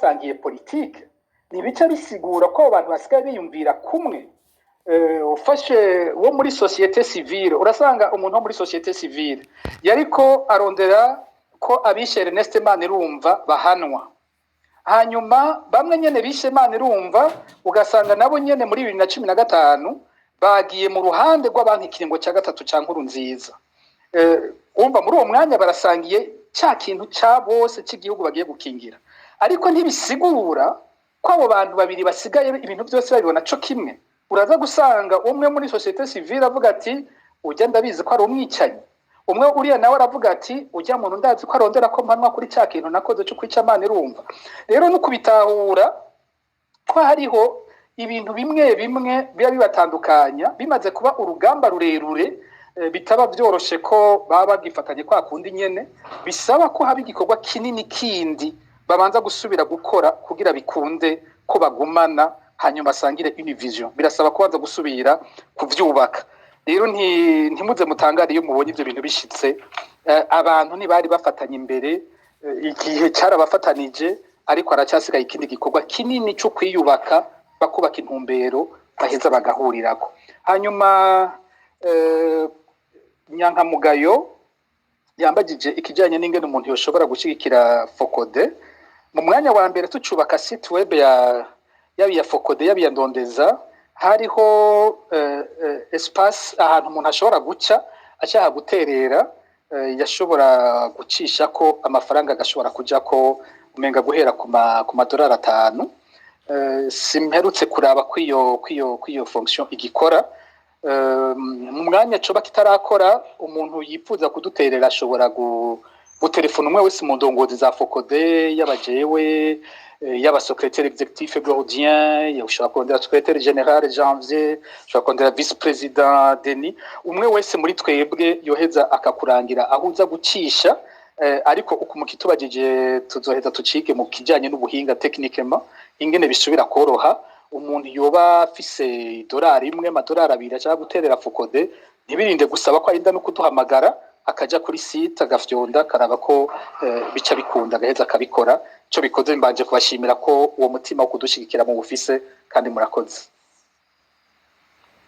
basangiye politike ntibica bisigura ko abo bantu basigaye biyumvira kumwe. Ufashe wo muri societe civile urasanga umuntu wo muri societe civile yariko arondera ko abishe Ernest Manirumva bahanwa, hanyuma bamwe nyene bishe Manirumva ugasanga nabo nyene muri 2015 bagiye mu ruhande rw'abanki kiringo cya gatatu ca Nkurunziza. Umva muri uwo mwanya barasangiye cya kintu cya bose cy'igihugu bagiye gukingira, ariko ntibisigura ko abo bantu babiri basigaye ibintu byose babibona co kimwe. Uraza gusanga umwe muri societe civile avuga ati ujya ndabizi ko ari umwicanyi, umwe uriya nawe aravuga ati ujya muntu ndazi ko arondera ko mpanwa kuri cya kintu nakoze cyo kwica Manirumva. Rero no kubitahura ko hariho ibintu bimwe bimwe biba bibatandukanya bimaze kuba urugamba rurerure, bitaba byoroshe ko baba bagifatanye kwa kundi nyene, bisaba ko haba igikorwa kinini kindi babanza gusubira gukora kugira bikunde ko bagumana hanyuma basangire une vision. Birasaba kubanza gusubira kuvyubaka. Rero ntimuze mutangare iyo mubonye ivyo bintu bishitse. Abantu ntibari bafatanye imbere, igihe cyarabafatanije, ariko aracyasigaye ikindi gikorwa kinini cyo kwiyubaka, bakubaka intumbero baheza bagahurirako. Hanyuma Nyankamugayo yambagije ikijanye n'ingene umuntu yoshobora gushigikira Focode. Mu mwanya wa mbere tucubaka site web ya Focode ya Ndondeza, hariho espace ahantu umuntu ashobora guca ashaka guterera, yashobora gucisha ko amafaranga agashobora kuja ko umenga guhera ku madolari 5. Simperutse kuraba kwiyo fonction igikora. Mu mwanya coba kitarakora, umuntu yifuza kuduterera ashobora gutelefona umwe wese mu ndongozi za Focode, yabajewe yaba secrétaire exécutif Gordien, ushobora kondera secrétaire général Janvier, ushobora kondera vice président Denis. Umwe wese muri twebwe yoheza akakurangira aho uza gucisha, ariko ukumukitubagije tuzoheza tucike mu kijanye n'ubuhinga techniquement ingene bisubira koroha. Umuntu yoba afise dolari imwe amadolari 2 cyangwa guterera Focode, ntibirinde gusaba ko arinda no kuduhamagara, akaja kuri site agafyonda karaba ko bica bikunda gaheza akabikora. Cyo bikoze mbanje kubashimira ko uwo mutima wo kudushigikira mu bufise, kandi murakoze.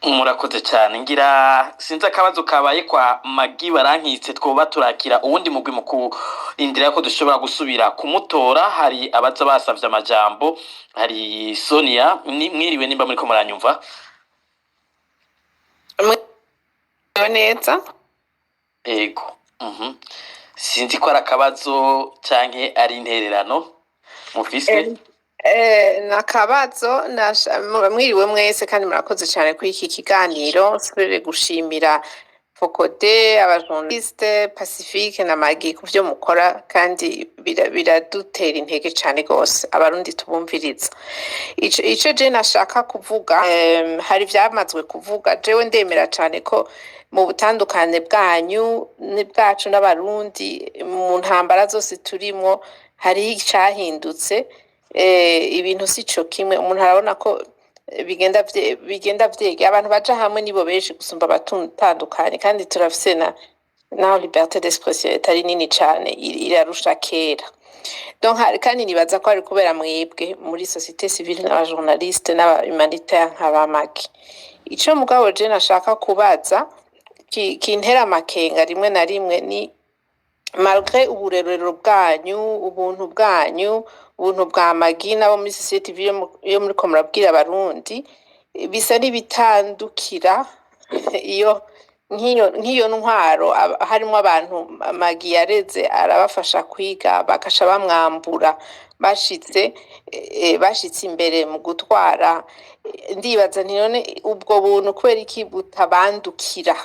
Murakoze cyane. Ngira sinza akabazo kabaye kwa Magi barankitse twoba turakira uwundi mugwi mu indira ko dushobora gusubira kumutora. Hari abaza basavye amajambo, hari Sonia, mwiriwe nimba muri ko muranyumva? Neza. Ego. Sinzi ko arakabazo canke ari intererano mufise. Nakabazo mwiriwe mwese kandi murakoze cyane kuri iki kiganiro. Sibere gushimira Focode, abajournaliste Pacifique na Magi ku byo mukora, kandi biradutera intege cyane gose abarundi tubumviriza. Ico je nashaka kuvuga, hari vyamazwe kuvuga, jewe ndemera cyane ko mu butandukane bwanyu n'ibwacu n'abarundi mu ntambara zose turimo hari icyahindutse. Ibintu sico kimwe, umuntu arabona ko bigenda vyege, abantu baja hamwe nibo benshi gusumba abatandukanye, kandi turafise na liberté d'expression etari nini cyane, irarusha kera. Donc kandi nibaza ko ari kubera mwebwe muri société civile n'abajournaliste n'aba-humanitaire nk'abamaki. Ico mugabo je nashaka kubaza kintera amakenga rimwe na rimwe ni malgré uburerero bwanyu, ubuntu bwanyu, ubuntu bwa Magi nabo muri société civile yo muri ko murabwira abarundi, bisa n'ibitandukira iyo nk'iyo ntwaro harimo abantu Magi yareze arabafasha kwiga bakasha bamwambura bashitse imbere mu gutwara. Ndibaza nti none ubwo buntu kubera iki butabandukira?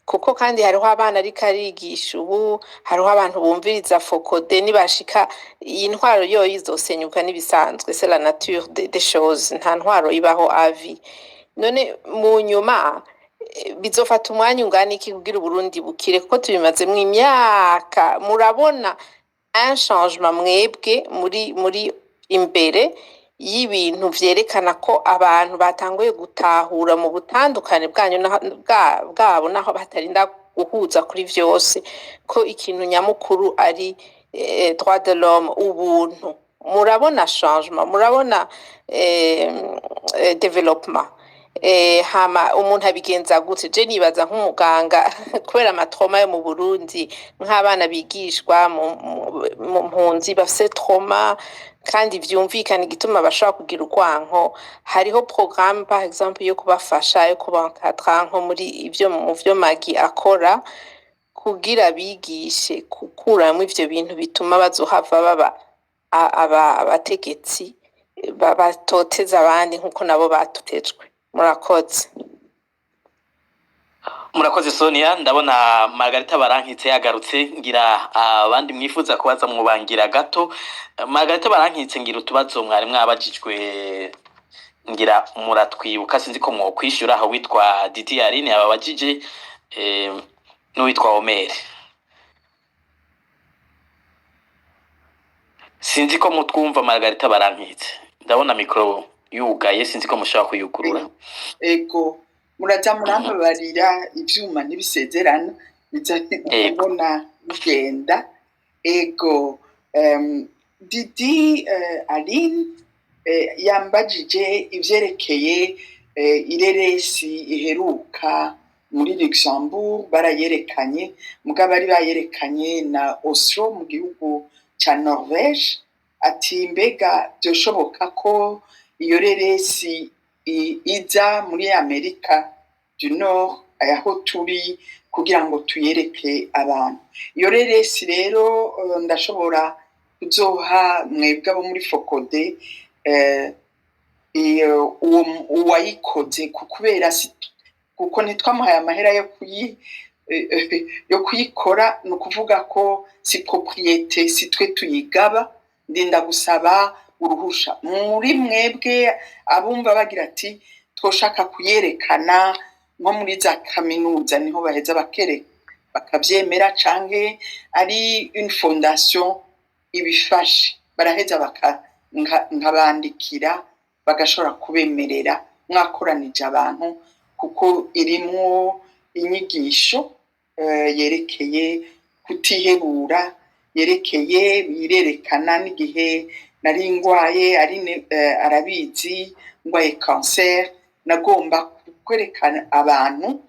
Kuko kandi hariho abana ariko arigisha ubu, hariho abantu bumviriza Focode, nibashika iyi ntwaro yo izosenyuka nibisanzwe, c'est la nature des choses, nta ntwaro ibaho avi. None mu nyuma bizofata umwanya ungana iki kugira Burundi bukire? Kuko tubimaze mu imyaka, murabona un changement mwebwe muri imbere y'ibintu vyerekana ko abantu batanguye gutahura mu butandukane bwanyu bwabo naho batarinda guhuza kuri vyose, ko ikintu nyamukuru ari droit de l'homme, murabona changement murabona development hama umuntu abigenza gute je nibaza nk'umuganga kubera amatroma yo mu Burundi nk'abana bigishwa mu mpunzi bafise trauma kandi vyumvikana igituma bashobora kugira urwanko hariho programme par exemple yo kubafasha yo kubankadra nko muri ivyo mu vyo Magi akora kugira bigishe kukuramwo ivyo bintu bituma bazohava baba abategetsi batoteza abandi nkuko nabo batutejwe. Murakoze Sonia, ndabona Margarita Barankitse yagarutse, ngira abandi mwifuza kubaza mubangira gato. Margarita Barankitse, ngira utubazo mwari mwabajijwe, ngira muratwibuka, sinzi ko mwokwishura aho witwa Didi Aline ababajije n'uwitwa Omer. Sinzi ko mutwumva Margarita Barankitse, ndabona mikro yugaye, sinzi ko mushaka kuyugurura. Ego muraja murambabarira ivyuma ntibisezerana bizakubona bigenda. Ego Didi Aline yambajije ivyerekeye ireresi iheruka muri Luxembourg, barayerekanye mugabo bari bayerekanye na Oslo mu gihugu ca Norvège. Ati mbega byoshoboka ko iyo reresi iza muri Amerika du Nord aho turi kugira ngo tuyereke abantu. Iyo reresi rero ndashobora kuzoha mwebwe abo muri Focode uwayikoze kubera kuko ntitwamuhaye amahera yo kuyikora, ni ukuvuga ko si propriété, si twe tuyigaba. Ndinda gusaba uruhusha muri mwebwe abumva bagira ati twoshaka kuyerekana nko muri za kaminuza, niho baheza bakavyemera, canke ari une fondation ibifashe baraheza nkabandikira bagashobora kubemerera mwakoranije abantu, kuko irimwo inyigisho yerekeye kutihebura, yerekeye birerekana n'igihe nari ngwaye arabizi ngwaye cancer, nagomba kwerekana abantu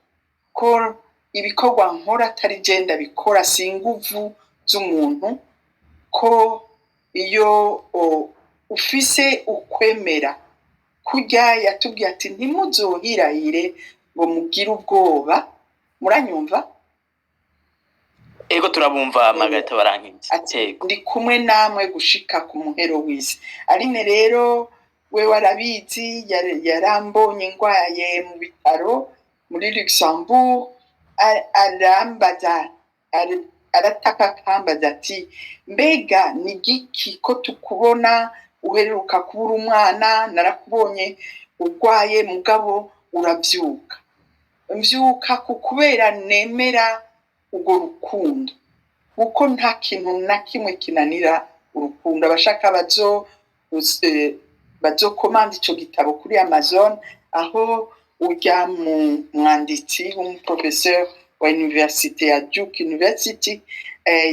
ko ibikorwa nkora atari genda bikora si inguvu z'umuntu, ko iyo ufise ukwemera kurya. Yatubwiye ati ntimuzohirahire ngo mugire ubwoba. Muranyumva? Ego turabumva Margarita Barankitse. Ndi kumwe namwe gushika ku muhero w'isi. Aline rero we warabizi, yarambonye ngwaye mu bitaro muri Luxembourg, arambaza arataka kambaza ati mbega ni giki ko tukubona uheruka kubura umwana, narakubonye urwaye mugabo uravyuka. Mvyuka kukubera nemera urwo rukundo, kuko nta kintu na kimwe kinanira urukundo. Abashaka bazokomanda ico gitabo kuri Amazon, aho urya mu mwanditsi w'umuprofesseur wa université ya Duke University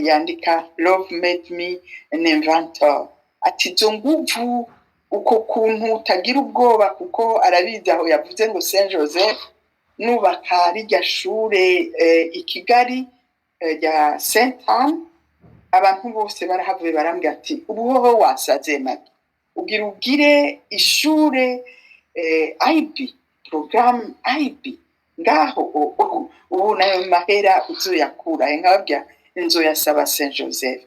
yandika Love Made Me an Inventor. Ati zo nguvu uko kuntu utagira ubwoba, kuko arabizi aho yavuze ngo Saint Joseph nubaka rirya shure i Kigali ya Saint Anne, abantu bose barahavuye barambwira ati ubuhoho wasaze Magi, ugira ugire ishure IB, programme IB ngaho ubu nayo mahera uzoyakura. Nkababwira nzoyasaba Saint Joseph.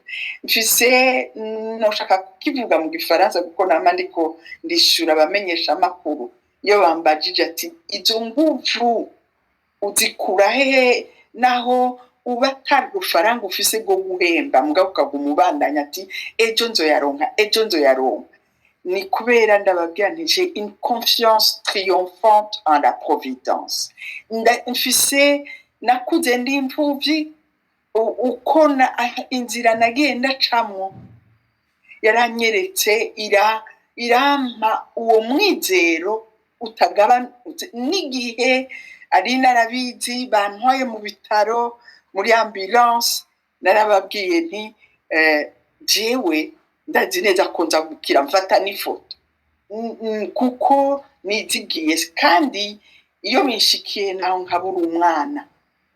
Mfise noshaka kukivuga mu Gifaransa kuko nama ndiko ndishura abamenyesha amakuru, iyo bambajije ati izo nguvu uzikura hehe naho uba atari urufaranga ufise bwo guhemba mugabo ukaguma ubandanya ati ejo nzoyaronka, ejo nzoyaronka. Ni kubera ndababwira nti j'ai une confiance triomphante en la providence. Mfise nakuze ndi imfuvyi, uko inzira nagenda camwo yaranyeretse, irampa uwo mwizero utagabanutse. N'igihe ari narabizi bantwaye mu bitaro muri ambulance, narababwiye nti jewe ndazi neza ko nza gukira mfata n'ifoto kuko nizigiye kandi iyo binshikiye naho nkabura umwana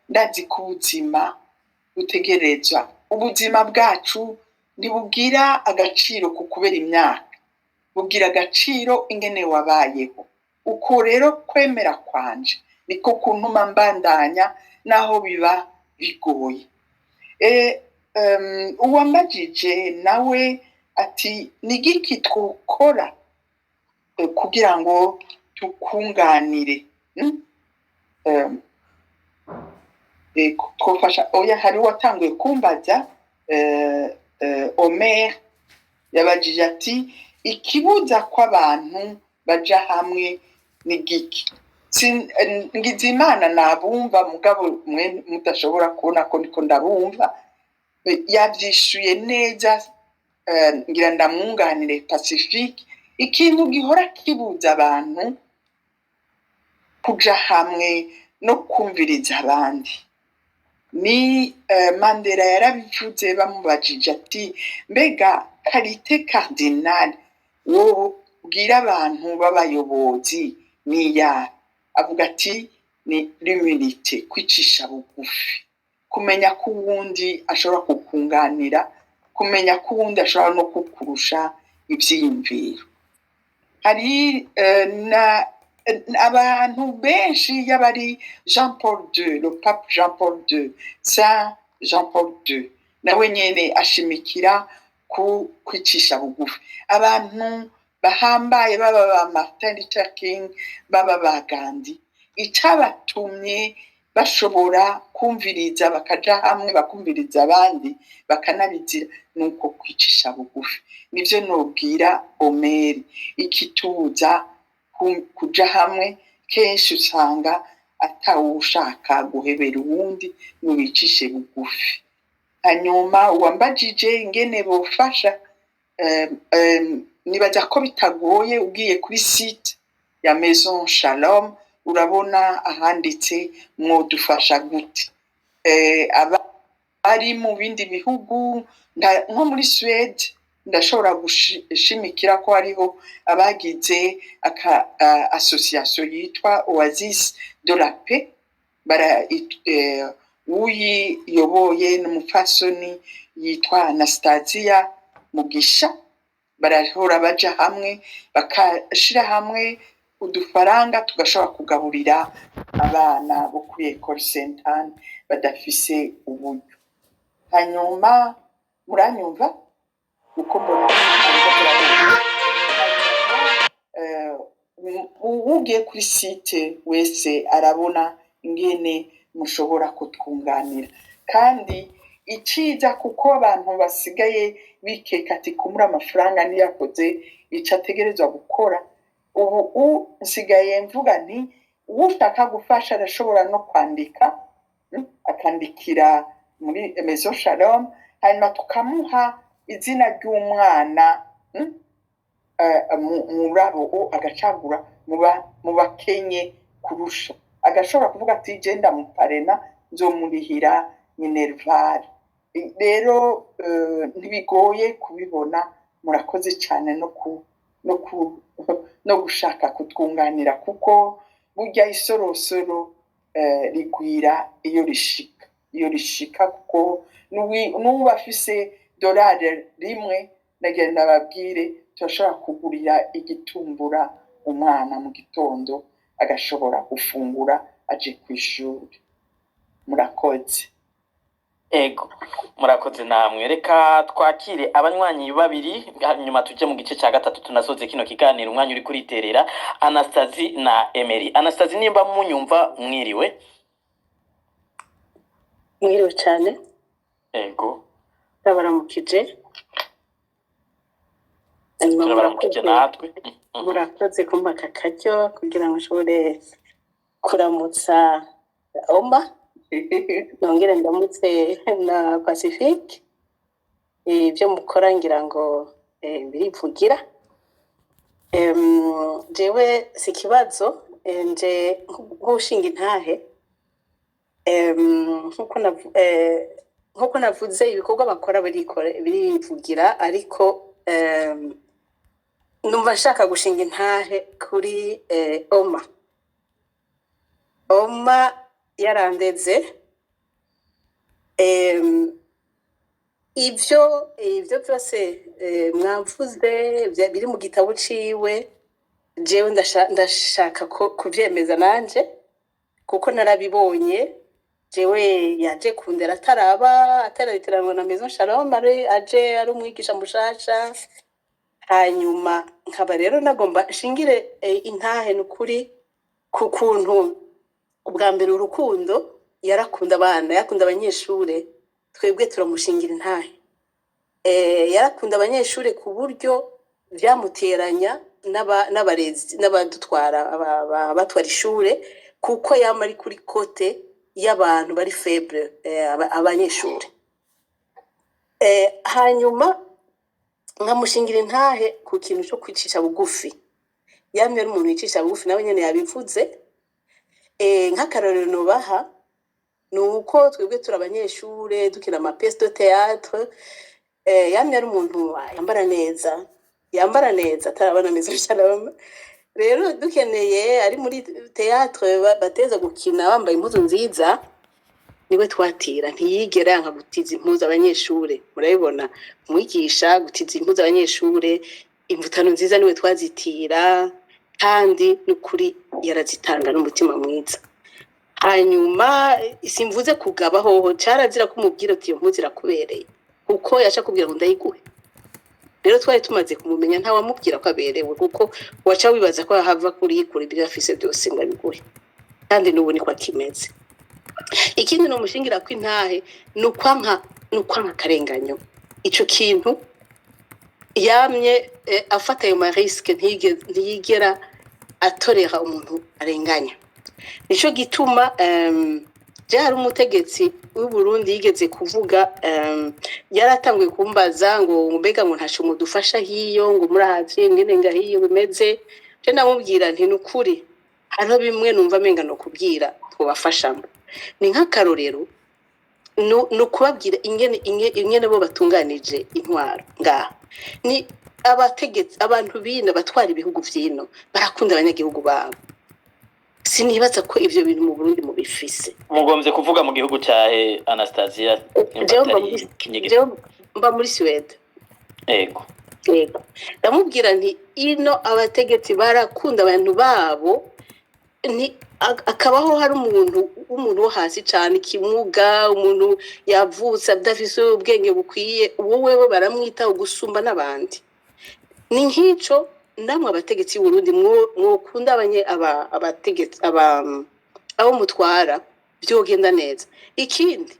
ndazi ko ubuzima butegerezwa ubuzima bwacu ntibubwira agaciro ku kubera imyaka bubwira agaciro ingene wabayeho uko rero kwemera kwanje niko kuntuma mbandanya naho biba bigoye uwambajije nawe ati nigiki twokora kugira ngo tukunganire twofasha oya hari watanguye kumbaza Omer yabajije ati ikibuza kw'abantu baja hamwe nigiki Ngizimana nabumva mugabo mwe mudashobora kubona ko ndiko ndabumva yavyishuye neza ngira ndamwunganire Pacifique ikintu gihora kibuza abantu kuja hamwe no kumviriza abandi ni Mandela yarabivuze bamubajije ati mbega karite cardinal wo bwira abantu b'abayobozi niya avuga ati ni l'humilité kwicisha bugufi kumenya ko uwundi ashobora kukunganira kumenya ko uwundi ashobora no kukurusha ivyiyumviro hari abantu benshi y'abari Jean Paul II le pape Jean Paul II Saint Jean Paul II nawe nyene ashimikira ku kwicisha bugufi abantu bahambaye baba ba Martin Luther King baba ba Gandhi icabatumye bashobora kumviriza bakaja hamwe bakumviriza abandi bakanabizira nuko kwicisha bugufi nivyo nobwira Omeri ikituza kuja hamwe kenshi usanga atawushaka guhebera uwundi nubicishe bugufi hanyuma uwambajije ingene bofasha nibaza ko bitagoye ugiye kuri site ya Maison Shalom urabona ahanditse mwodufasha gute abari mu bindi bihugu nko muri Swede ndashobora gushimikira ko hariho abagize association yitwa Oasis de la Paix uyiyoboye n'umupfasoni yitwa Anastasia Mugisha barahora baja hamwe bakashira hamwe udufaranga tugashobora kugaburira abana bo kuri Ecole Sainte Anne badafise uburyo hanyuma muranyumva uko mbona ugiye kuri site wese arabona ingene mushobora kutwunganira kandi iciza kuko abantu basigaye bikeka ati kumura amafaranga niyakoze ico ategerezwa gukora ubu nsigaye mvuga nti ushaka gufasha arashobora no kwandika akandikira muri Maison Shalom hanyuma tukamuha izina ry'umwana murabo agacagura mu bakenye kurusha agashobora kuvuga ati je ndamuparena nzomurihira Minerval rero ntibigoye kubibona murakoze cyane no gushaka kutwunganira kuko burya isorosoro rigwira iyo rishika kuko n'ubu afise dolari rimwe nagenda babwire turashobora kugurira igitumbura umwana mu gitondo agashobora gufungura aje ku ishuri murakoze ego murakoze namwe reka twakire abanywanyi babiri nyuma tujye mu gice cya gatatu tunasoze kino kiganiro umwanya uri kuriterera Anastasie na Emery Anastasie nimba munyumva mwiriwe cyane ego baramukije baramukije natwe murakoze kumva aka karyo kugira ngo nshobore kuramutsa Oma nongere ndamutse na Pacifique ibyo mukora ngira ngo birivugira jewe si kibazo nje nk'ushinga intahe nkuko navuze ibikorwa bakora birivugira ariko em, numva nshaka gushinga intahe kuri oma yarandeze em, ivyo byose mwamvuze biri mu gitabo ciwe jewe ndashaka kuvyemeza nanje kuko narabibonye jewe yaje kundera atararitiranwa na Maison Shalom aje ari umwigisha mushasha hanyuma nkaba rero nagomba nshingire intahe n'ukuri ku kuntu ubwa mbere urukundo yarakunda abana yakunda abanyeshure twebwe turamushingira intahe yarakunda abanyeshure ku buryo vyamuteranya n'abarezi n'abadutwara abatwara ishure kuko yama ari kuri kote y'abantu bari faible abanyeshure hanyuma nkamushingira intahe ku kintu cyo kwicisha bugufi yamye ari umuntu yicisha bugufi nawe nyene yabivuze nk'akarorero nubaha nuko twebwe turi abanyeshure dukina ama pièces de théâtre yamye ari umuntu yambara neza atarabona Maison Shalom rero dukeneye ari muri théâtre bateza gukina bambaye impuzu nziza niwe twatira ntiyigera yanka gutiza impuzu abanyeshure murabibona umwigisha gutiza impuzu abanyeshure imvutano nziza niwe twazitira kandi n'ukuri yarazitanga n'umutima mwiza hanyuma simvuze kugaba hoho carazira kumubwira ati iyo mpuzu irakubereye kuko yaca kubwira ngo ndayiguhe rero twari tumaze kumumenya nta wamubwira ko aberewe kuko waca wibaza ko hava kuri ibyo afise byose ngo abiguhe kandi n'ubu niko akimeze ikindi no mushingira ko intahe nukwanka karenganyo ico kintu yamye afata ayo mariske ntiyigera atorera umuntu arenganya nico gituma hari umutegetsi w'u Burundi yigeze kuvuga yaratanguye kumbaza ngo mbega ngo ntacu mudufasha hiyo ngo murahazi ngene ngahiyo bimeze je namubwira nti nukuri hariho bimwe numva menga no kubwira twobafashamo ni nk'akarorero no kubabwira ingene bo batunganije intwaro ngaha ni abategetsi abantu bina batwara ibihugu vyino barakunda abanyagihugu babo sinibaza ko ivyo bintu mu Burundi mu bifise mugombye kuvuga mu gihugu cyahe Anastasia mba muri Sweden yego ndamubwira nti ino abategetsi barakunda abantu babo ni akabaho hari umuntu wo hasi cyane kimuga umuntu yavutse adafise ubwenge bukwiye wowe baramwitaho gusumba n'abandi ni nk'ico namwe abategetsi b'u Burundi mwokunda abategetsi abo mutwara byogenda neza ikindi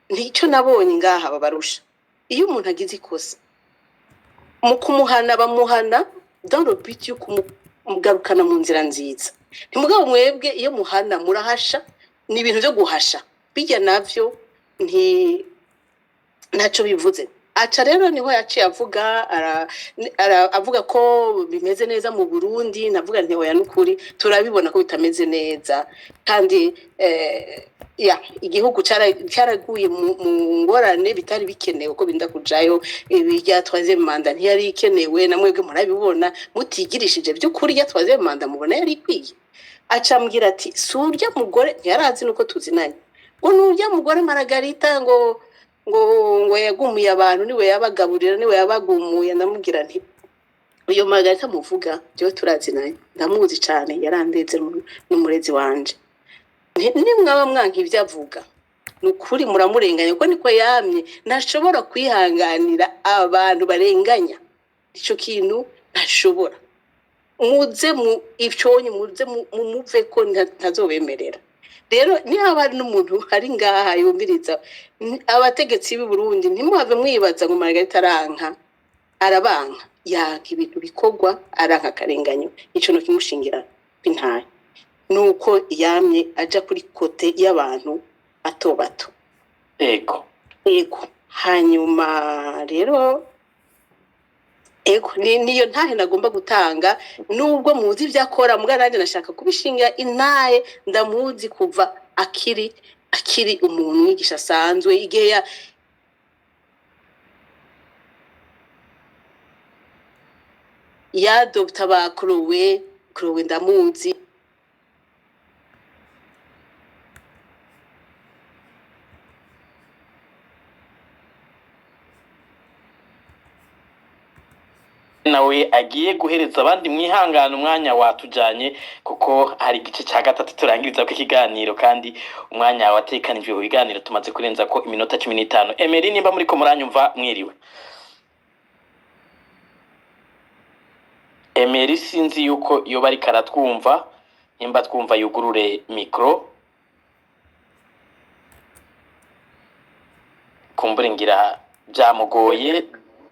nico nabonye ngaha babarusha iyo umuntu agize ikosa mu kumuhana bamuhana dans le but yo kumugarukana mu nzira nziza ntimugabo mwebwe iyo muhana murahasha ni ibintu byo guhasha bijya navyo ntaco bivuze aca rero niho yaciye avuga ko bimeze neza mu Burundi navuga nti oya n'ukuri turabibona ko bitameze neza kandi igihugu cyaraguye mu ngorane bitari bikenewe ko binda kujayo ibya 3e manda ntiyari ikenewe namwebwe murabibona mutigirishije by'ukuri ya 3e manda mubona yari ikwiye acambwira ati surya mugore ntiyarazi nuko tuzinanye ngo nurya mugore Margarita ngo yagumuye abantu niwe yabagaburira niwe yabagumuye ndamubwira nti uyo Margarita muvuga byo turazinanye ndamuzi cyane yarandeze n'umurezi wanje nimwaba mwanka ivyo avuga nukuri muramurenganya kuko niko yamye ntashobora kwihanganira abantu barenganya ico kintu ntashobora muze mu ivyonye muze muve ko ntazobemerera rero ni abari n'umuntu hari ngaha yumviriza abategetsi b'u Burundi ntimuhave mwibaza ngo Margarita arabanka yanka ibintu bikogwa aranka karenganyo ico no kimushingira intahe nuko yamye aja kuri kote y'abantu bato yego hanyuma rero niyo ntahe nagomba gutanga nubwo muzi ivyakora mugaranje nashaka kubishinga intahe ndamuzi kuva akiri umuntu mwigisha asanzwe igihe ya Dr Chloe ndamuzi nawe agiye guhereza abandi mwihangana umwanya watujanye kuko hari igice cya gatatu turangiriza ko ikiganiro kandi umwanya watekanijwe ku biganiro tumaze kurenza ko iminota 15. Emery nimba muri ko muranyumva mwiriwe. Emery sinzi yuko iyo bari karatwumva nimba twumva yugurure mikro kumbure ngira byamugoye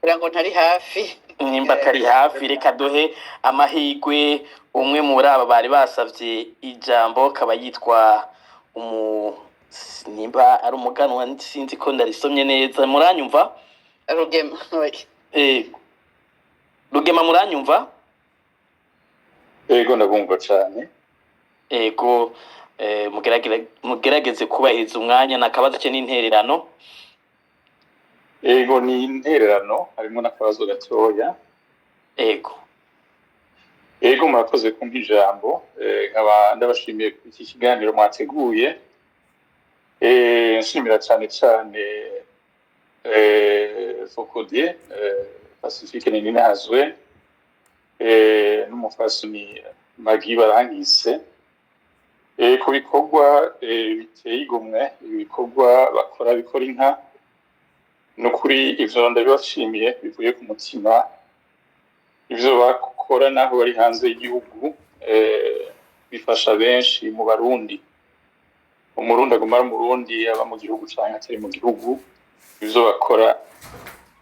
ngo ntari hafi nimba atari hafi reka duhe amahigwe umwe muri aba bari basavye ijambo kaba yitwa nimba ari umuganwa sinzi ko ndarisomye neza muranyumva Rugema Rugema muranyumva Ego ndabumva cyane ego mugerageze kubahiriza umwanya nakabazo cye n'intererano Ego ni intererano harimo n'akabazo gatoya Ego murakoze kumpa ijambo nkaba ndabashimiye ku iki kiganiro mwateguye nshimira cyane cyane Fokodier Pacifique Ninazwe n'umufasoni Magi Barankitse ku bikorwa biteye igomwe ibikorwa bakora bikora inka nukuri ivyo ndabibashimiye bivuye ku mutima ivyo bakora naho bari hanze y'igihugu bifasha benshi mu Barundi umurundi agumara mu Burundi aba mu gihugu cyangwa atari mu gihugu ivyo bakora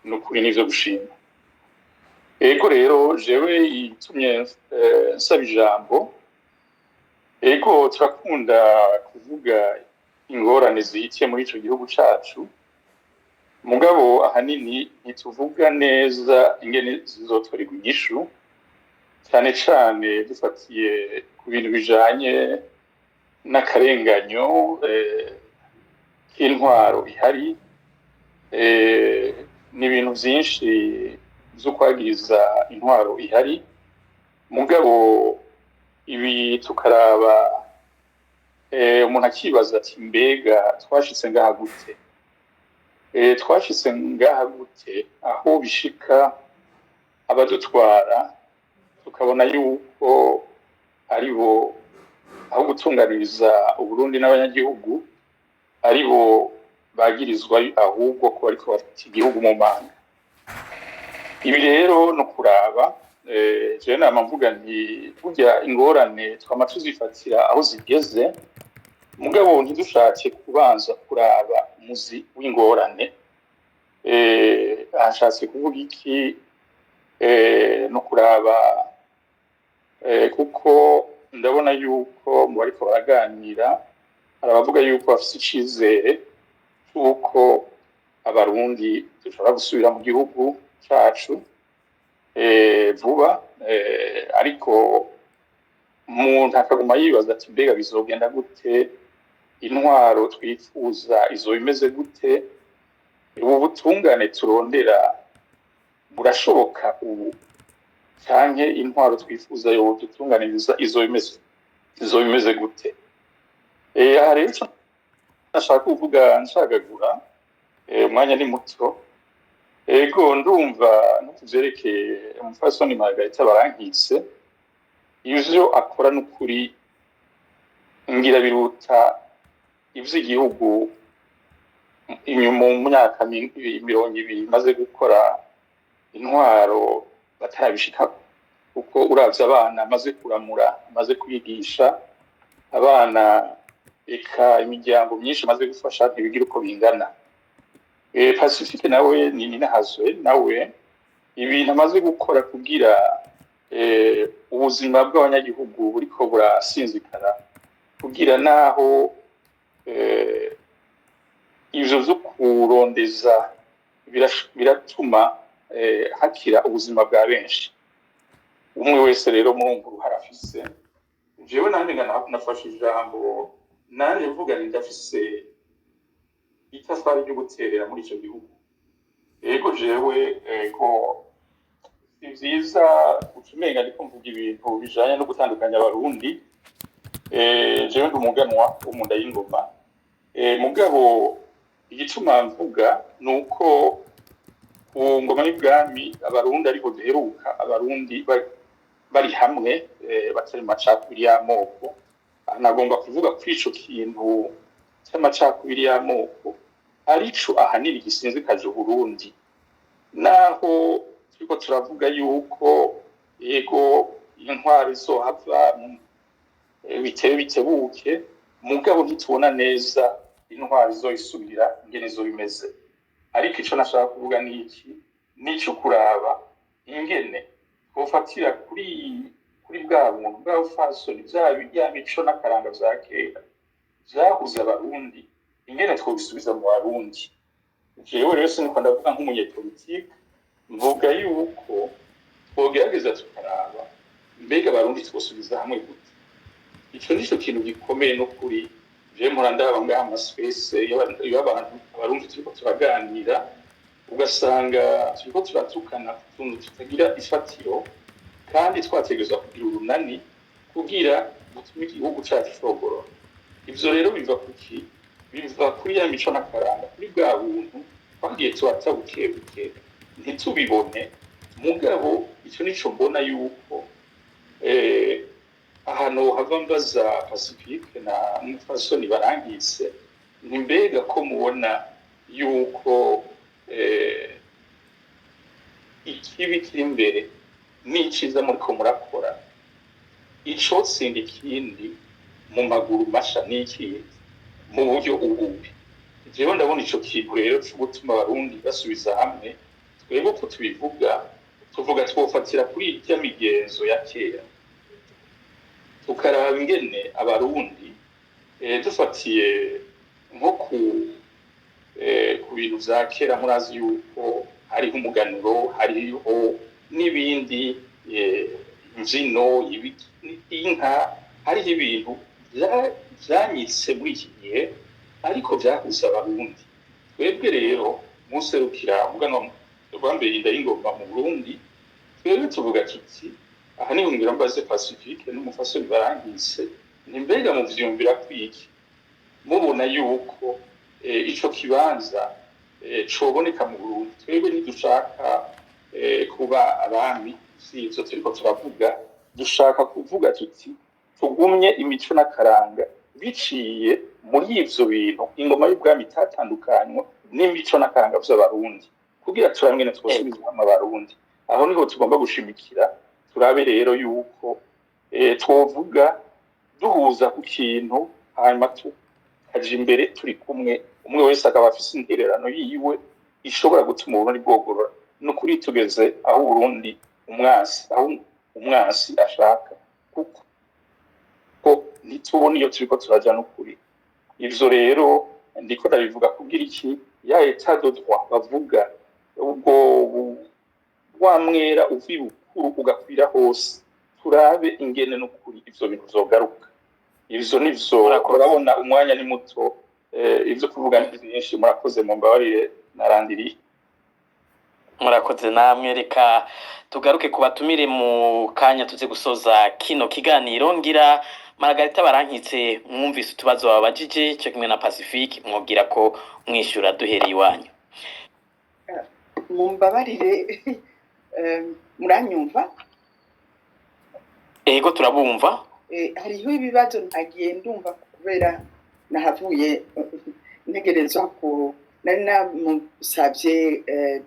nukuri nivyo gushima ego rero jewe itumye nsaba ijambo ego turakunda kuvuga ingorane zihitiye muri ico gihugu cacu mugabo ahanini ntituvuga neza ingene zizotwarigwa inyishu cyane cyane dufatiye ku bintu bijanye n'akarenganyo k'intwaro ihari n'ibintu byinshi byo kwagiriza intwaro ihari mugabo ibi tukaraba umuntu akibaza ati mbega twashitse ngaha gute twashitse ngaha gute aho bishika abadutwara tukabona yuko ari bo aho gutunganiriza Uburundi n'abanyagihugu ari bo bagirizwa ahubwo ko ariko bafite igihugu mu manga ibi rero no kuraba je nama mvuga nti burya ingorane twama tuzifatira aho zigeze mugabo ntidushatse kubanza kuraba umuzi w'ingorane ashatse kuvuga iki no kuraba kuko ndabona yuko mu bariko baraganira arabavuga yuko bafite icizere cy'uko abarundi dushobora gusubira mu gihugu cacu vuba ariko umuntu akaguma yibaza ati mbega bizogenda gute intwaro twifuza izo bimeze gute ubu butungane turondera burashoboka ubu canke intwaro twifuza yo dutunganiriza izo bimeze gute rero nashaka kuvuga nshagagura umwanya ni muto ego ndumva no kuvyerekeye umufasoni Margarita Barankitse ivyo akora n'ukuri ngira biruta ivy'igihugu inyuma mu myaka 200 maze gukora intwaro batarabishika kuko uravye abana maze kuramura maze kwigisha abana eka imiryango myinshi maze gufasha ntibigira uko bingana Pacifique nawe ni Ninahazwe nawe ibintu amaze gukora kugira ubuzima bw'abanyagihugu buriko burasinzikara kugira naho ivyo vyo kurondeza biratuma hakira ubuzima bwa benshi umwe wese rero murumva uruharafise jewe nanje nafashe ijambo nanje mvuga nti ndafise itafari ryo guterera muri ico gihugu ego jewe ko si vyiza ucumenga ariko mvuga ibintu bijanye no gutandukanya abarundi. Jewe ndi umuganwa wo mu nda y'ingoma. Mugabo igituma mvuga nuko ku ngoma y'ubwami abarundi ariko duheruka abarundi bari hamwe batari macakubiri y'amoko. Nagomba kuvuga ko ico kintu cy'amacakubiri y'amoko arico ahanini gisinzikaje Uburundi, naho turiko turavuga yuko yego intwari zohava bitebuke, mugabo ntitubona neza intwari zoyisubira ingene zo bimeze. Ariko ico nashaka kuvuga ni iki, nico kuraba ingene twofatira kuri bwa buntu bwa fasoni bya mico n'akaranga vya kera vyahuza abarundi, ingene twobisubiza mu Barundi. Jewe rero siniko ndavuga nk'umunyepolitike, mvuga yuko twogerageza tukaraba mbega abarundi twosubiza hamwe gute. Ico nico kintu gikomeye no kuri je mpora ndaba ngaha amaspace y'abantu abarundi turiko turaganira, ugasanga turiko turatukana ku tuntu tutagira ifatiro, kandi twategerezwa kugira urunani kugira gutume igihugu cacu cogorora. Ivyo rero biva kuki? Biva kuri ya mico n'akaranga, kuri bwa buntu twagiye turata bukebuke ntitubibone. Mugabo ico nico mbona yuko ahantu hava mbaza Pacifique na Mufasoni barangise, ntimbega ko mubona yuko ikibi kiri imbere n'iciza muriko murakora, ico sindi ikindi mu maguru masha n'ikiza mu buryo ububi. Jewe ndabona ico kintu rero cyo gutuma abarundi basubiza hamwe. Twebwe ko tuvuga twofatira kuri irya migenzo ya kera, tukaraba ingene abarundi dufatiye nko ku bintu vya kera. Murazi yuko hariho umuganuro, hariho n'ibindi imvyino, inka, hariho ibintu vyanyitse muri iki gihe ariko vyahuza abarundi. Twebwe rero muserukira umuganwa rwambere inda y'ingoma mu Burundi, twebwe tuvuga tuti aha niho ngira mbaze Pacifique n'Umufasoni barangise, ntimbega mu vyumvira kwiki mubona yuko ico kibanza coboneka mu Burundi. Twebwe ntidushaka kuba abami, sivyo turiko turavuga. Dushaka kuvuga tuti tugumye imico n'akaranga biciye muri ivyo bintu ingoma y'ubwami itatandukanywa n'imico n'akaranga vy'abarundi, kugira turamwene twosubiza hamwe abarundi. Aho niho tugomba gushimikira, turabe rero yuko twovuga duhuza ku kintu, hanyuma tukaja imbere turi kumwe, umwe wese akaba afise intererano yiwe ishobora gutuma Uburundi bwogorora. No kuri tugeze aho Uburundi umwasi ashaka, kuko ntitubona iyo turiko turaja n'ukuri. Ivyo rero ndiko ndabivuga kugira iki, ya etat de droit bavuga, ubwo wamwera uvi bukuru ugakwira hose, turabe ingene n'ukuri ivyo bintu vyogaruka. Ivyo nivyo urabona umwanya ni muto, ivyo kuvuga ni byinshi. Murakoze, mumbabarire narandiriye. Murakoze namwe, reka tugaruke kubatumire mu kanya tuze gusoza kino kiganiro. Ngira Margarita barankitse, mwumvise utubazo babajije cyo kimwe na Pacifique, mwobwira ko mwishura duhereye iwanyu. Mumbabarire, muranyumva? Ego turabumva. Hariho ibibazo ntagiye ndumva kubera nahavuye ntegerezwa ko nari namusavye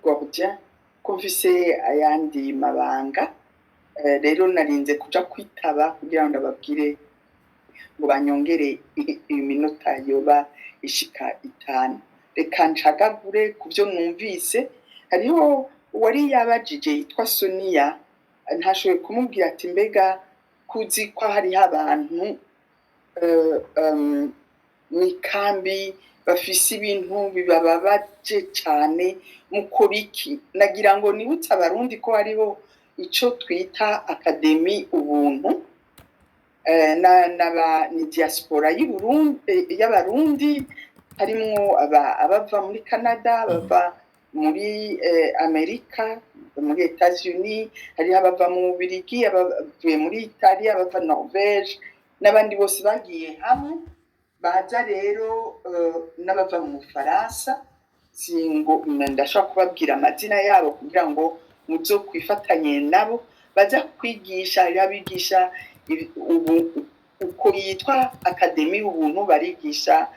Gordien ko mfise ayandi mabanga, rero narinze kuja kwitaba kugira ngo ndababwire ngo banyongere iminota yoba ishika 5. Reka ncagagure kuvyo numvise. Hariho uwari yabajije yitwa Sonia, ntashoboye kumubwira ati mbega kuzi ko hariho abantu mwikambi bafise ibintu bibababaje cyane, mukora iki? Nagira ngo nibutse abarundi ko hariho ico twita akademi ubuntu, ni diaspora y'Abarundi, harimwo abava muri Canada, bava muri Amerika, muri Etats-Unis, hariho abava mu Bubiligi, abavuye muri Italia, abava Norvège n'abandi bose bagiye hamwe baza rero n'abava mu Bufaransa. Singo ndashaka kubabwira amazina yabo kugira ngo muzo kwifatanye nabo baza kwigisha. Abigisha uko yitwa Académie ubuntu, barigisha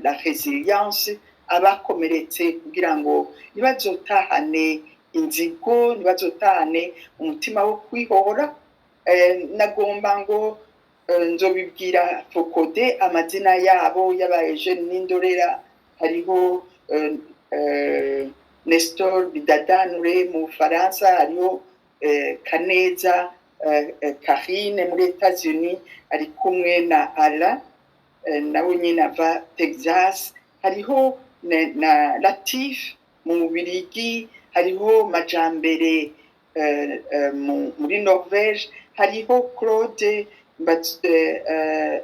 la résilience, abakomeretse kugira ngo ntibazotahane inzigo, ntibazotahane umutima wo kwihora. Nagomba ngo nzobibwira Focode amazina yabo y'aba Jeune n'Indorera. Hariho Nestor Bidadanure mu Bufaransa, hariho Kaneza Karine muri Etats-Unis, ari kumwe na Alain nawe nyine ava Texas. Hariho na Latif mu Bubiligi, hariho Majambere muri Norvège, hariho Claude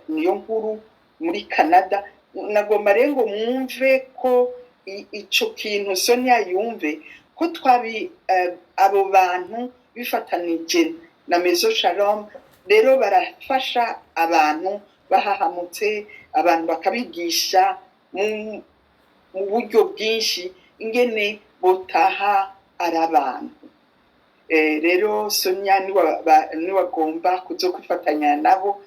Niyonkuru muri Canada. Nagomba rero ngo mwumve ko ico kintu Sonia yumve ko twabi abo bantu bifatanije na Maison Shalom, rero barafasha abantu bahahamutse, abantu bakabigisha mu buryo bwinshi ingene botaha ari abantu. Rero Sonia niwagomba kuzokwifatanya nabo,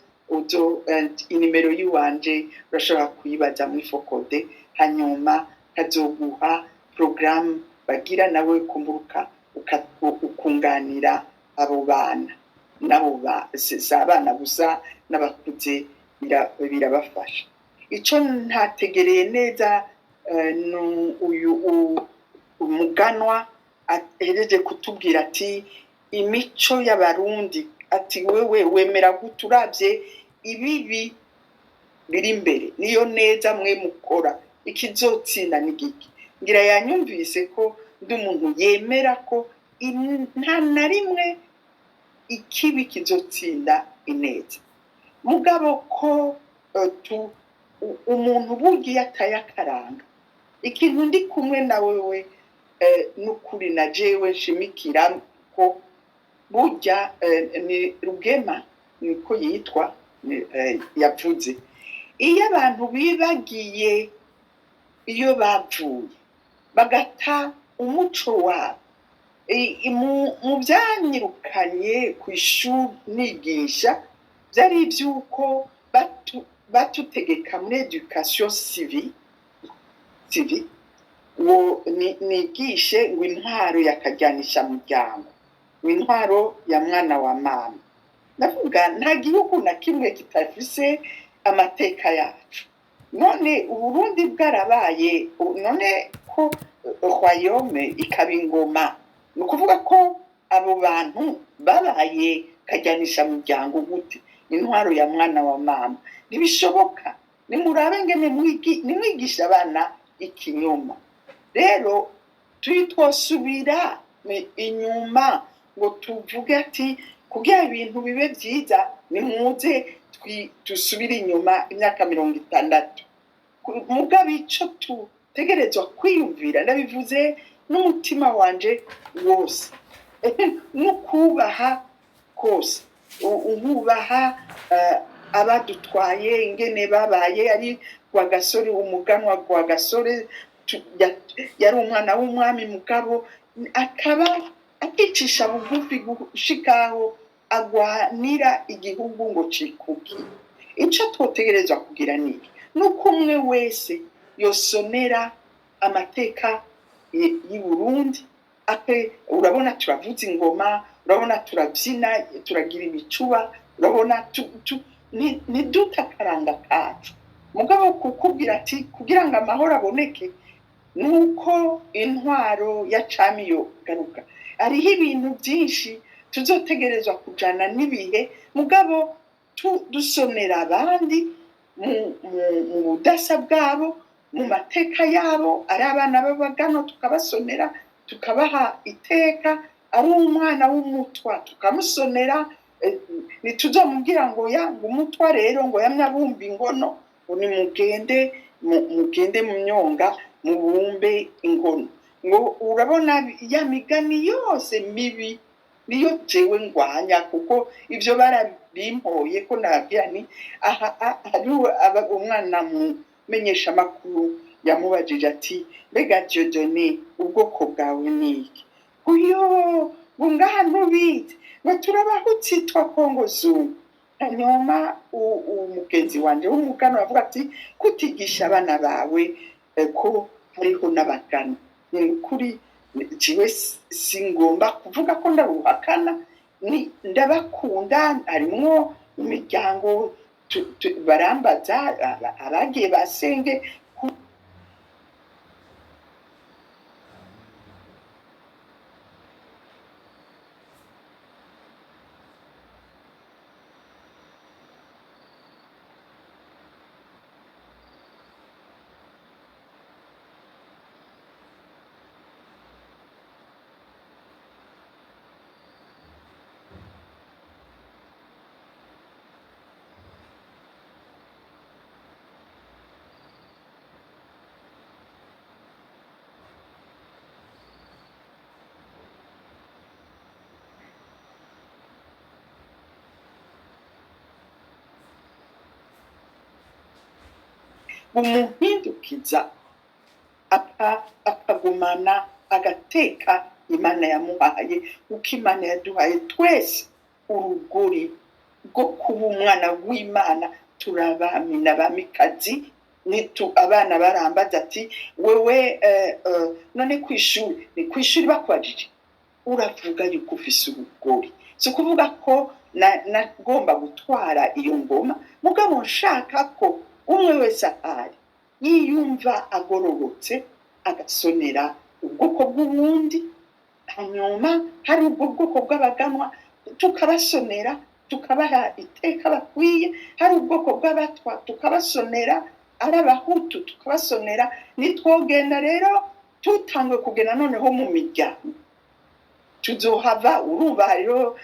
inimero yiwanje urashobora kuyibaza muri Focode, hanyuma kazoguha programme bagira nawe kumburuka ukunganira abo bana nabo abana gusa n'abakuze birabafasha. Ico ntategereye neza uyu umuganwa ahereje kutubwira ati imico y'abarundi, ati wewe wemera guturabye ibibi biri imbere niyo neza mwe mukora, ikizotsinda n'igiki. Ngira yanyumvise ko ndi umuntu yemera ko nta na rimwe ikibi kizotsinda ineza, mugabo ko umuntu bugiye atayakaranga ikintu ndi kumwe na wewe n'ukuri na jewe nshimikira ko burya ni Rugema niko yitwa yavuze, iyo abantu bibagiye iyo bavuye bagata umuco wabo. Mu byanyirukanye ku ishuri nigisha byari iby'uko batutegeka muri education civique nigishe ngo intwaro yakajyanisha muryango, ngo intwaro ya mwana wa mama. Ndavuga nta gihugu na kimwe kitafise amateka yacu. None Uburundi bwarabaye, none ko royaume ikaba ingoma, ni ukuvuga ko abo bantu babaye kajyanisha muryango gute? Intwaro ya mwana wa mama ntibishoboka. Nimurabe ngene nimwigisha abana ikinyoma. Rero twosubira inyuma ngo tuvuge ati kugira ibintu bibe byiza nimuze dusubire inyuma imyaka 60. Mugabe ico tutegerezwa kwiyumvira, ndabivuze n'umutima wanje wose, nukubaha kose, ububaha abadutwaye ingene babaye. Ari Rwagasore, umuganwa Rwagasore yari umwana w'umwami mugabo akaba akicisha bugufi gushikaho agwanira igihugu ngo cikuki. Ico twotegerezwa kugira niki nuko umwe wese yosonera amateka y'u Burundi. Urabona turavuza ingoma, urabona turabyina, turagira ibicuba, urabona ntidutakaranga kacu. Mugabo kukubwira ati kugira ngo amahoro aboneke nuko intwaro ya cami yo garuka. Hariho ibintu byinshi tuzotegerezwa kujana n'ibihe, mugabo dusonera abandi mu budasa bwabo, mu mateka yabo. Ari abana b'abagano tukabasonera, tukabaha iteka. Ari umwana w'umutwa tukamusonera, ntituzomubwira ngo ngo umutwa rero ngo yamyabumba ingono, ngo nimugende mu myonga mubumbe ingono. ngo urabona ya migani yose mibi niyo jewe ngwanya kuko ivyo barabimpoye ko nabwira ni aha hari umwana mumenyesha makuru yamubajije ati mbega Dieudonné ubwoko bwawe niki uyo bungaha ntubizi ngo turabahutse twa Kongo Zungu hanyuma umugenzi wanje w'umugano avuga ati kutigisha abana bawe ko hariho n'abagana ni ukuri jiwe singomba kuvuga ko ndaruhakana ni ndabakunda harimwo imiryango barambaza abagiye basenge umuhindukiza akagumana agateka Imana yamuhaye uko Imana yaduhaye twese urugori rwo kuba umwana w'Imana turabami n'abamikazi abana barambaza ati wewe none kwishuri ni kwishuri bakwajije uravuga yuko ufise urugori so kuvuga ko nagomba gutwara iyo ngoma mugabo nshaka ko umwe wese ahari yiyumva agororotse agasonera ubwoko bw'ubundi hanyuma hari ubwo bwoko bw'abaganwa tukabasonera tukabaha iteka bakwiye hari ubwoko bw'abatwa tukabasonera ari abahutu tukabasonera nitwogenda rero tutangwe kugenda noneho mu miryango tuzohava urumva rero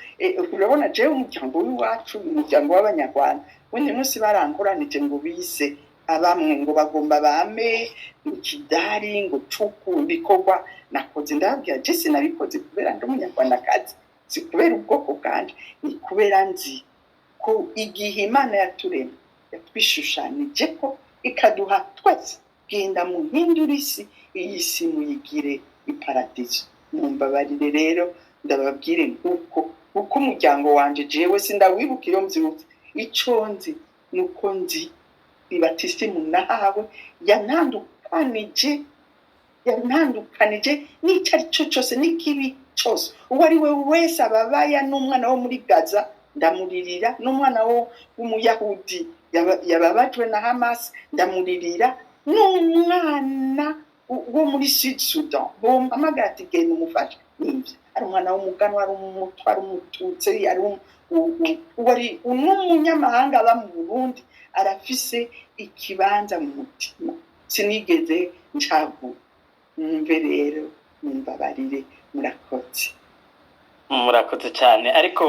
urabona jewe umuryango w'iwacu umuryango w'abanyarwanda undi munsi barankoranije ngo bise abamwe ngo bagomba bame ikidari ngo cuku bikorwa nakoze ndabwira je sinabikoze kubera ndi umunyarwandakazi si kubera ubwoko bwanje ni kubera nzi ko igihe Imana yaturemye yatwishushanije ko ikaduha twese genda mu mpindura isi iyi si muyigire iparadizo mumbabarire rero ndababwire nk'uko umuryango wanje jewe sindawibuka iyo mbyutse ico nzi nuko nzi ibatisimu nahawe yantandukanije n'icyo ari cyo cyose n'ikibi cyose uwo ari we wese ababaya n'umwana wo muri Gaza ndamuririra n'umwana w'umuyahudi yababajwe na Hamas ndamuririra n'umwana wo muri Sud Sudan bompamagara ati genda umufashe n'ibyo ari umwana w'umugano ari umutwara umututsi ari n'umunyamahanga aba mu Burundi arafise ikibanza mu mutima sinigeze ncagura mwumve rero mumbabarire murakoze cyane ariko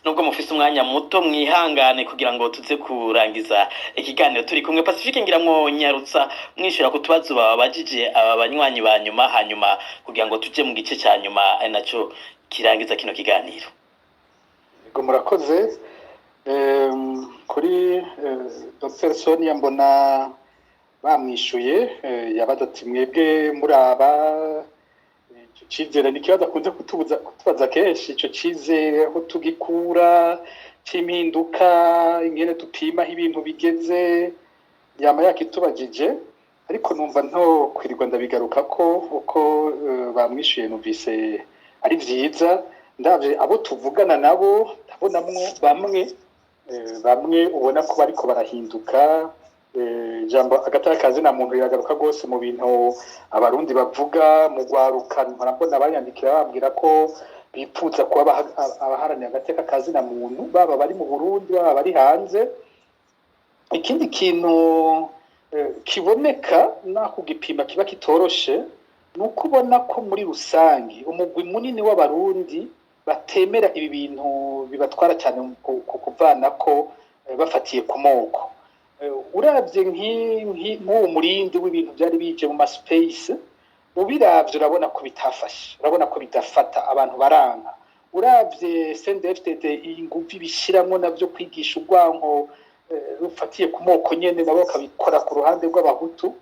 nubwo mufise umwanya muto mwihangane kugira ngo tuze kurangiza ikiganiro turi kumwe Pacifique ngira mwonyarutsa mwishura ku tubazo babajije aba banywanyi ba nyuma hanyuma kugira ngo tuje mu gice cya nyuma naco kirangiza kino kiganiro yego murakoze kuri Dr. Sonia mbona bamwishuye yabaza ati mwebwe muraba cizere ni kibazo akunze kutubaza kenshi ico cizere aho tugikura c'impinduka ingene tupima ibintu bigeze yama yakitubajije ariko numva nto kwirirwa ndabigaruka ko uko bamwishuye numvise ari vyiza ndavye abo tuvugana nabo ndabonamwo bamwe ubona ko bariko barahinduka jambo agatakazi na muntu yagaruka gose mu bintu abarundi bavuga mu gwaruka mbona bayandikira bambwira ko bipfuza kuba abaharaniye agateka kazi na muntu baba bari mu Burundi baba bari hanze ikindi kintu kiboneka naho gipima kiba kitoroshe nuko ubona ko muri rusangi umugwi munini w'abarundi batemera ibi bintu bibatwara cyane kuvana ko bafatiye ku moko uravye nk'uwo murindi w'ibintu byari bije mu space ubiravye urabona ko bitafashe, urabona ko bidafata, abantu baranka. Uravye CNDD-FDD inguvu ibishiramwo navyo kwigisha urwanko rufatiye ku moko nyene, nabo bakabikora ku ruhande rw'abahutu,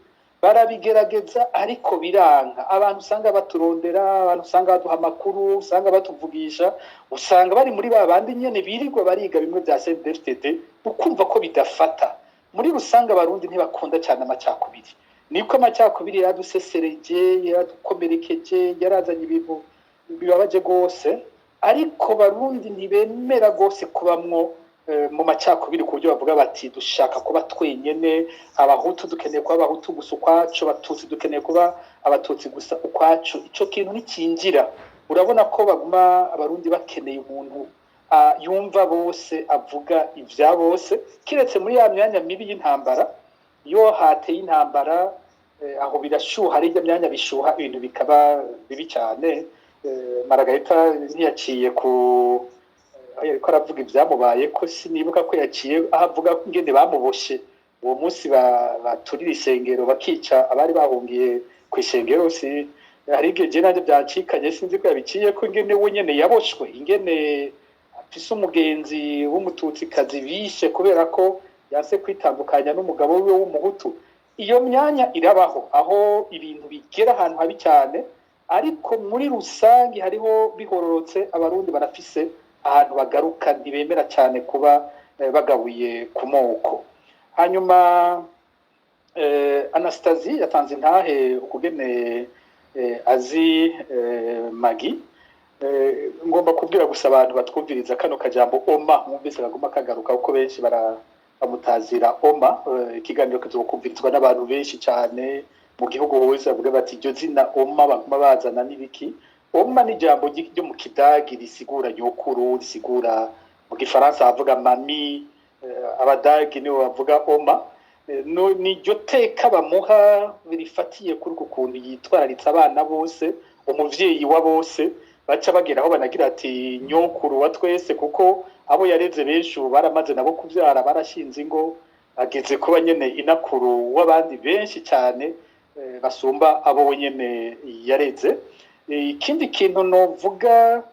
barabigerageza ariko biranka. Abantu usanga baturondera, abantu usanga baduha amakuru, usanga batuvugisha, usanga bari muri ba bandi nyene birirwa bariga bimwe vya CNDD-FDD, ukumva ko bidafata. Muri rusanga abarundi ntibakunda cyane amacakubiri, niko amacakubiri yaradusesereje, yaradukomerekeje, yarazanye ibintu bibabaje gose, ariko barundi ntibemera gose kubamwo mu macakubiri ku buryo bavuga bati dushaka kuba twenyene, abahutu dukeneye kuba abahutu gusa ukwacu, abatutsi dukeneye kuba abatutsi gusa ukwacu. Ico kintu nicinjira, urabona ko baguma abarundi bakeneye umuntu yumva bose, avuga ivya bose, kiretse muri ya myanya mibi y'intambara. Iyo hateye intambara aho birashuha, ari myanya bishuha, ibintu bikaba bibi cyane. Margarita ntiyaciye ku ariko aravuga ibyamubaye ko sinibuka ko yaciye ahavuga ingene bamuboshe uwo munsi baturira isengero bakica abari bahungiye ku isengero. Si hari igihe nanje byacikanye, sinzi ko yabiciye ko ingene we nyene yaboshwe, ingene afise umugenzi w'umututsikazi bishe kubera ko yase kwitandukanya n'umugabo we w'umuhutu. Iyo myanya irabaho aho ibintu bigera ahantu habi cyane, ariko muri rusangi hariho bihororotse, abarundi barafise ahantu bagaruka, ntibemera cyane kuba bagabuye ku moko. Hanyuma Anastasie yatanze intahe ukugene azi Magi. Ngomba kubwira gusa abantu batwumviriza kano kajambo oma, mwumvise kaguma kagaruka uko benshi bamutazira oma. Ikiganiro kizokumvirizwa n'abantu benshi cyane mu gihugu hose, bavuga bati iryo zina oma baguma bazana n'ibiki. Oma ni jambo ryo mu Kidagi risigura nyokuru, risigura mu Gifaransa bavuga mami, Abadagi nibo bavuga oma. Ni ryo teka bamuha rifatiye kuri ukuntu yitwararitse abana bose, umuvyeyi wa bose, baca bageraho banagira ati nyokuru wa twese, kuko abo yareze benshi baramaze nabo kuvyara, barashinze ingo, ageze kuba nyene inakuru w'abandi benshi cyane basumba abo nyene yareze. Ikindi kintu novuga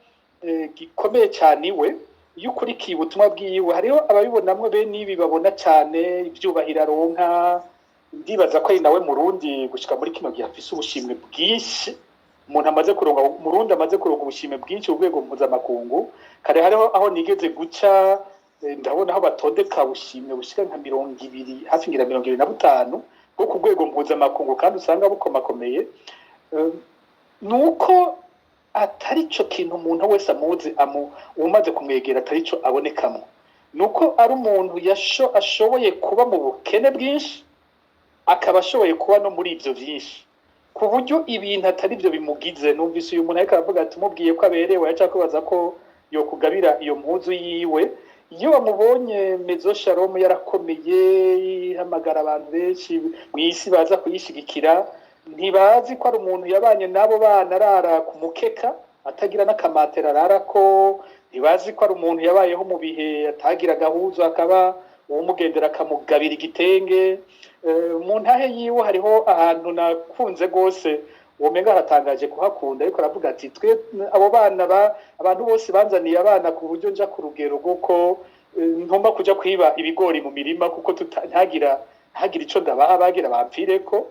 gikomeye cyane iwe, iyo ukurikiye ubutumwa bwiwe, hariho ababibonamwe bene ibi babona cyane ivyubahiro aronka. Ndibaza ko ari nawe Murundi gushika muri kino gihe afise ubushimwe bwinshi, umuntu amaze kuronka Murundi amaze kuronka ubushimwe bwinshi urwego mpuzamakungu. Kare hariho aho nigeze guca ndabona aho batondeka ubushimwe bushika nka 200, hafi ngira 25 bwo ku rwego mpuzamakungu, kandi usanga bukomakomeye. Nuko atari cyo kintu umuntu wese amuzi umaze kumwegera atari cyo abonekamo. Nuko ari umuntu ashoboye kuba mu bukene bwinshi, akaba ashoboye kuba no muri ivyo byinshi, ku buryo ibintu atari byo bimugize. Numvise uyu muntu ariko aravuga ati mubwiye ko aberewe, yaca kubaza ko yo kugabira iyo mpuzu yiwe. Iyo bamubonye Mezo Shalom yarakomeye, hamagara abantu benshi mu isi baza kuyishigikira, ntibazi ko ari umuntu yabanye nabo bana arara ku mukeka atagira n'akamatera ararako, ntibazi ko ari umuntu yabayeho mu bihe atagira gahuzo, akaba uwumugendera akamugabira igitenge. Mu ntahe yiwe hariho ahantu nakunze gose, womenga haratangaje kuhakunda, ariko aravuga ati twe abo bana abantu bose banzaniye abana ku buryo nja ku rugero rw'uko ntumba kuja kwiba ibigori mu mirima, kuko ntagira ico ndabaha, bagira bampfireko.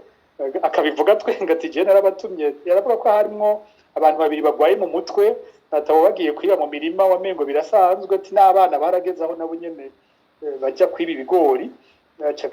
Akabivuga twenga ati je narabatumye. Yaravuga ko harimo abantu babiri bagwaye mu mutwe, atabo bagiye kwiba mu mirima, wamengo birasanzwe, ati n'abana baragezaho nabo nyene bajya kwiba ibigori.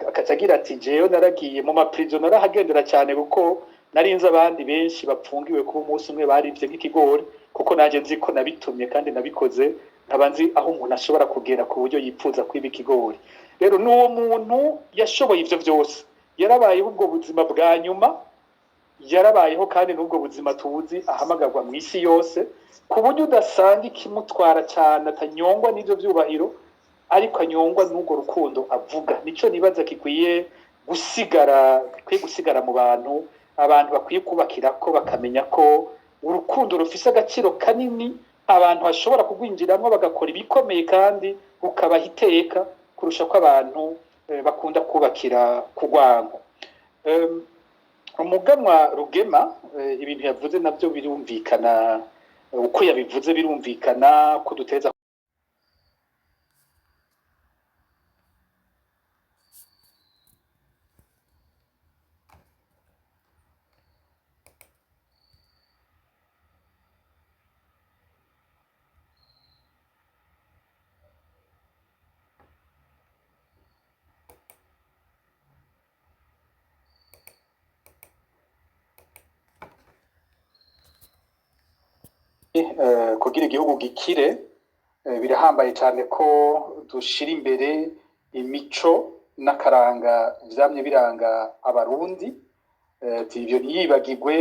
Akacagira ati jewe naragiye mu maprizo, narahagendera cyane kuko narinze abandi benshi bapfungiwe kuba umunsi umwe barivye nk'ikigori, kuko naje nzi ko nabitumye kandi nabikoze, nkaba nzi aho umuntu ashobora kugera ku buryo yipfuza kwiba ikigori. Rero n'uwo muntu yashoboye ivyo byose, yarabayeho ubwo buzima bwa nyuma, yarabayeho kandi n'ubwo buzima tuzi ahamagarwa mu isi yose, ku buryo udasanga ikimutwara cyane, atanyongwa n'ivyo vyubahiro, ariko anyongwa n'ubwo rukundo avuga. Nico nibaza kikwiye gusigara mu bantu, abantu bakwiye kubakira ko bakamenya ko urukundo rufise agaciro kanini, abantu bashobora kugwinjiramo bagakora ibikomeye kandi ukabaha iteka kurusha ko abantu bakunda kubakira ku rwango. umuganwa Rugema ibintu yavuze nabyo birumvikana, uko yabivuze birumvikana ko duteza kugira igihugu gikire, birahambaye cyane ko dushira imbere imico n'akaranga vyamye biranga abarundi. Ivyo ntiyibagirwe,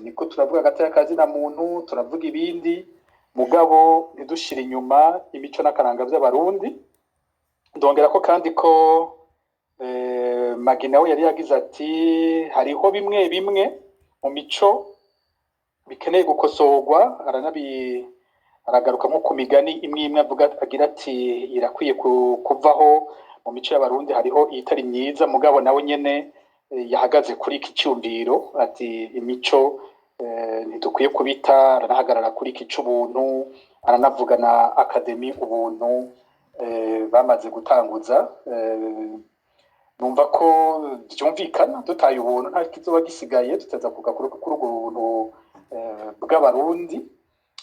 niko turavuga agateka kazina muntu, turavuga ibindi mugabo ntidushire inyuma imico n'akaranga vy'abarundi. Ndongera ko kandi ko Magi nawe yari yagize ati hariho bimwe bimwe mu mico bikeneye gukosorwa, aragaruka nko ku migani imwe imwe agira ati irakwiye kuvaho mu mico y'abarundi, hariho itari myiza mugabo nawe nyene yahagaze kuri iki cyumviro ati imico ntidukwiye kubita, aranahagarara kuri iki cy'ubuntu, aranavuga na akademi ubuntu bamaze gutanguza. Numva ko byumvikana dutaye ubuntu nta kizoba gisigaye, tutaza kugakura kuri ubwo buntu bw'abarundi.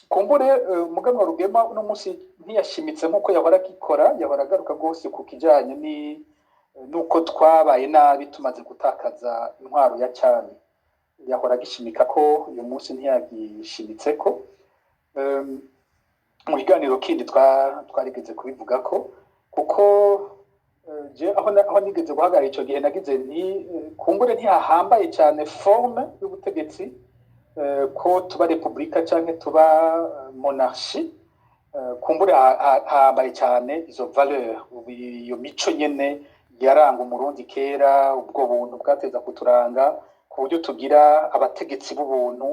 Kumbure umuganwa Rugema uno munsi ntiyashimitse nk'uko yahora akikora, yahora agaruka rwose ku kijanye nuko twabaye nabi tumaze gutakaza intwaro ya cyami, yahora agishimika ko uyu munsi ntiyagishimitse ko. Mu kiganiro kindi twarigeze kubivuga ko, kuko aho nigeze guhagarara icyo gihe nagize nti kumbure ntihahambaye cyane forme y'ubutegetsi ko tuba repubulika cyangwa tuba monarchie, kumbure hahambaye cyane izo valeur, iyo mico nyene yaranga umurundi kera, ubwo buntu bwateza kuturanga ku buryo tugira abategetsi b'ubuntu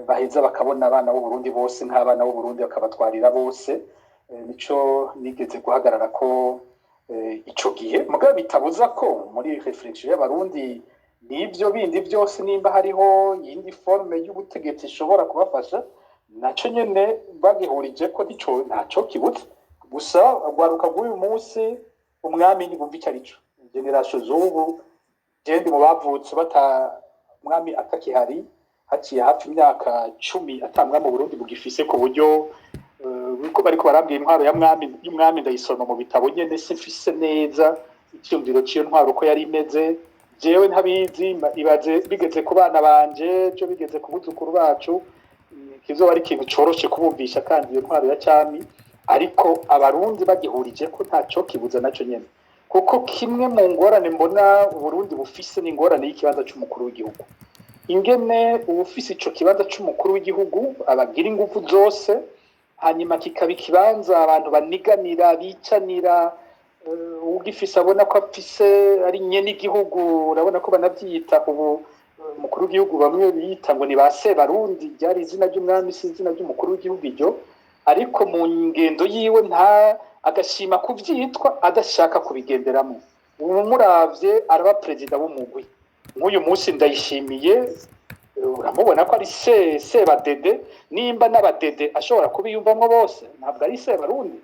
baheza bakabona abana b'Uburundi bose nk'abana b'Uburundi bakabatwarira bose. Nico nigeze guhagarara ko ico gihe, mugabo bitabuza ko muri reflexion y'abarundi n'ibyo bindi byose nimba hariho yindi forme y'ubutegetsi ishobora kubafasha, naco nyene bagihurije ko ntaco kibutse. Gusa gwaruka bw'uyu munsi umwami ntibumva icyo arico. Generation z'ubu gende mu bavutse umwami atakihari, haciye hafi imyaka 10 atamwa mu Burundi bugifise, ku buryo uko bariko barambwiye intwaro y'umwami ndayisoma mu bitabo nyene simfise neza icyumviro cy'iyo ntwaro uko yari imeze. Jewe ntabizi, ibaze bigeze ku bana banje, cyo bigeze ku buzukuru bacu, kizoba ari ikintu coroshe kubumvisha kandi iyo ntwaro ya cyami, ariko abarundi bagihurije ko ntaco kibuza naco nyene. Kuko kimwe mu ngorane mbona Uburundi bufise n'ingorane y'ikibanza c'umukuru w'igihugu, ingene ubufise ico kibanza c'umukuru w'igihugu abagira ingufu zose, hanyuma kikaba ikibanza abantu baniganira bicanira, ugifise abona ko afise ari nyene igihugu. Urabona ko banavyita ubu umukuru w'igihugu bamwe biyita ngo ni ba Sebarundi, ryari izina ry'umwami si izina ry'umukuru w'igihugu iryo, ariko mu ngendo yiwe nta agashima kuvyitwa adashaka kubigenderamo. Ubu muravye araba president w'umugwi nk'uyu munsi Ndayishimiye, uramubona ko ari Sebadede, nimba n'abadede ashobora kubiyumvamwo bose, ntabwo ari Sebarundi.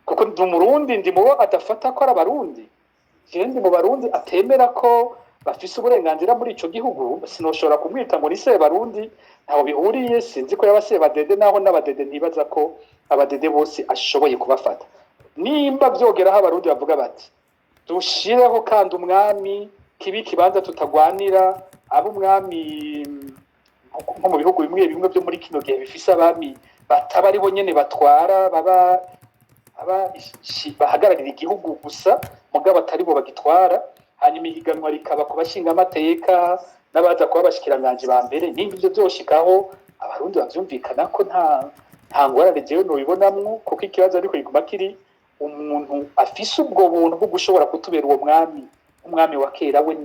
Kuko ndi umurundi, ndi mubo adafata ko ari abarundi. Je ndi mu barundi atemera ko bafise uburenganzira muri ico gihugu, sinoshobora kumwita ngo ni Sebarundi, ntaho bihuriye. Sinzi ko yaba Sebadede, naho n'abadede ntibaza ko abadede bose ashoboye kubafata. Nimba vyogeraho abarundi bavuga bati dushireho kandi umwami kibi kibanza tutagwanira, abo umwami nko mu bihugu bimwe bimwe byo muri kino gihe bifise abami bataba ari bo nyene batwara, bahagararira igihugu gusa mugabo atari bo bagitwara, hanyuma ihiganwa rikaba ku bashinga amateka n'abaza kuba abashikiranganje ba mbere. Nimba ivyo vyoshikaho abarundi bavyumvikana ko nta ngorane jewe nobibonamwo, kuko ikibazo ariko kiguma kiri umuntu afise ubwo buntu bwo gushobora kutubera uwo mwami. Umwami wa kera we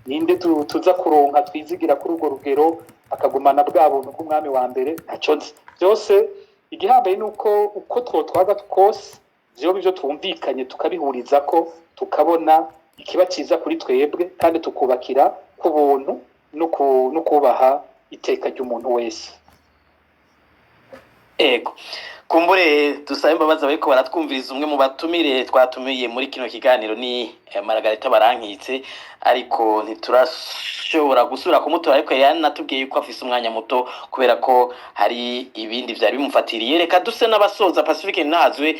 ninde tuza kuronka twizigira kuri urwo rugero akagumana bwa buntu bw'umwami wa mbere? Ntaco nzi. Byose igihambaye nuko uko twotwaga twose vyoba ivyo twumvikanye tukabihuriza ko, tukabona ikiba ciza kuri twebwe, kandi tukubakira ku buntu no kubaha iteka ry'umuntu wese. ego kumbure dusaba imbabazi ariko baratwumviriza umwe mu batumire twatumiye muri kino kiganiro ni Margarita Barankitse, ariko ntiturashobora gusubira kumutora, ariko yanatubwiye yuko afise umwanya muto kubera ko hari ibindi vyari bimufatiriye. Reka duse n'abasoza. Pacifique Ntazwe,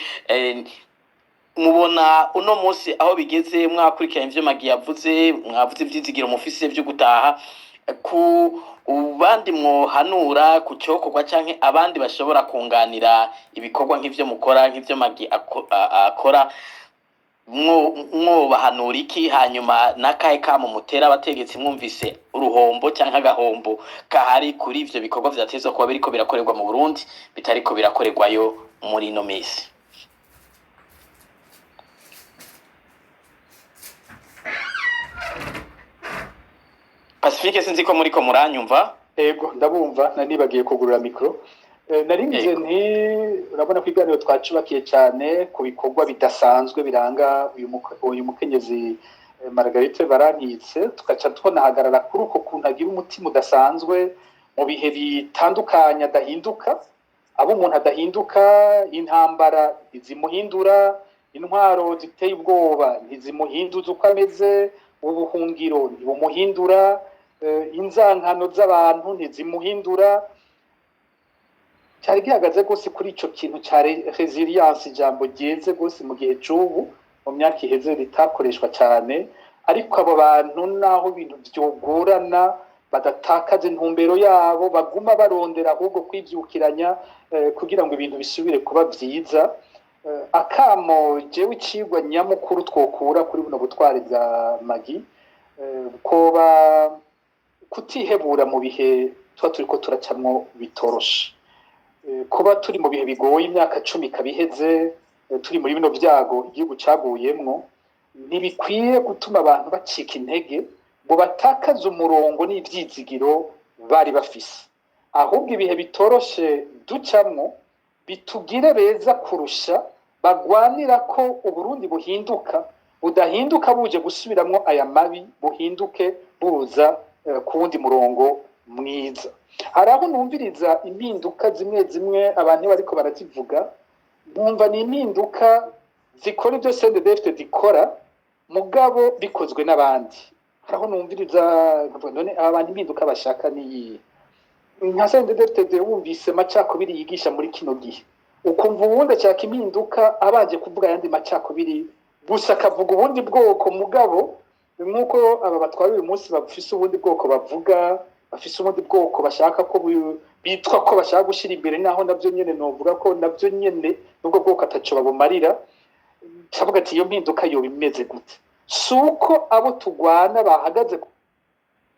mubona uno munsi aho bigeze, mwakurikiranye ivyo Magi yavuze, mwavuze ivyizigiro mufise vyo gutaha, ku ubandi mwohanura ku cyokorwa canke abandi bashobora kunganira ibikorwa nk'ivyo mukora, nk'ivyo Magi akora, mwobahanura iki? Hanyuma nakahe kamo mutera abategetsi mwumvise uruhombo canke agahombo kahari kuri ivyo bikorwa vyatezwa kuba biriko birakorerwa mu Burundi bitariko birakorerwayo muri ino misi? Pacifique, sinzi ko muriko muranyumva. Ego ndabumva, nanibagiye kugurura mikro. Naringize nti urabona ko iganiro twacubakiye cyane ku bikorwa bidasanzwe biranga uyu mukenyezi Margarita Barankitse, tugaca tunahagarara kuri uko kuntu agira umutima udasanzwe mu bihe bitandukanye adahinduka. Abo umuntu adahinduka, intambara ntizimuhindura, intwaro ziteye ubwoba ntizimuhinduza uko ameze, ubuhungiro ntibumuhindura, inzankano z'abantu ntizimuhindura. Cyari gihagaze gose kuri ico kintu cya resilience, ijambo ryeze gose mu gihe c'ubu, mu myaka iheze ritakoreshwa cyane, ariko abo bantu naho ibintu vyogorana badatakaza intumbero yabo, baguma barondera ahubwo kwivyukiranya kugira ngo ibintu bisubire kuba vyiza. Akamo jewe icigwa nyamukuru twokura kuri buno butwari bwa Magi, koba kutihebura mu bihe tuba turiko turacamwo bitoroshe. Kuba turi mu bihe bigoye, imyaka 10 kabiheze, turi muri bino vyago igihugu caguyemwo, ntibikwiye gutuma abantu bacika intege ngo batakaze umurongo n'ivyizigiro bari bafise. Ahubwo ibihe bitoroshe ducamwo bitugire beza kurusha, bagwanira ko Uburundi buhinduka, budahinduka buje gusubiramwo aya mabi, buhinduke buza ku wundi murongo mwiza. Haraho numviriza impinduka zimwe zimwe abantu bariko barazivuga, numva ni impinduka zikora ibyo CNDD-FDD dikora mugabo bikozwe n'abandi. Haraho numviriza none abantu impinduka bashaka ni nka CNDD-FDD wumvise macakubiri yigisha muri kino gihe, ukumva ubundi ashaka impinduka abaje kuvuga yandi macakubiri gusa akavuga ubundi bwoko, mugabo nk'uko aba batwara uyu munsi bafise ubundi bwoko bavuga, bafise ubundi bwoko bashaka ko bitwa ko bashaka gushira imbere, naho navyo nyene novuga ko navyo nyene nubwo bwoko ataco babumarira. Cavuga ati iyo mpinduka yo bimeze gute? Suko abo tugwana bahagaze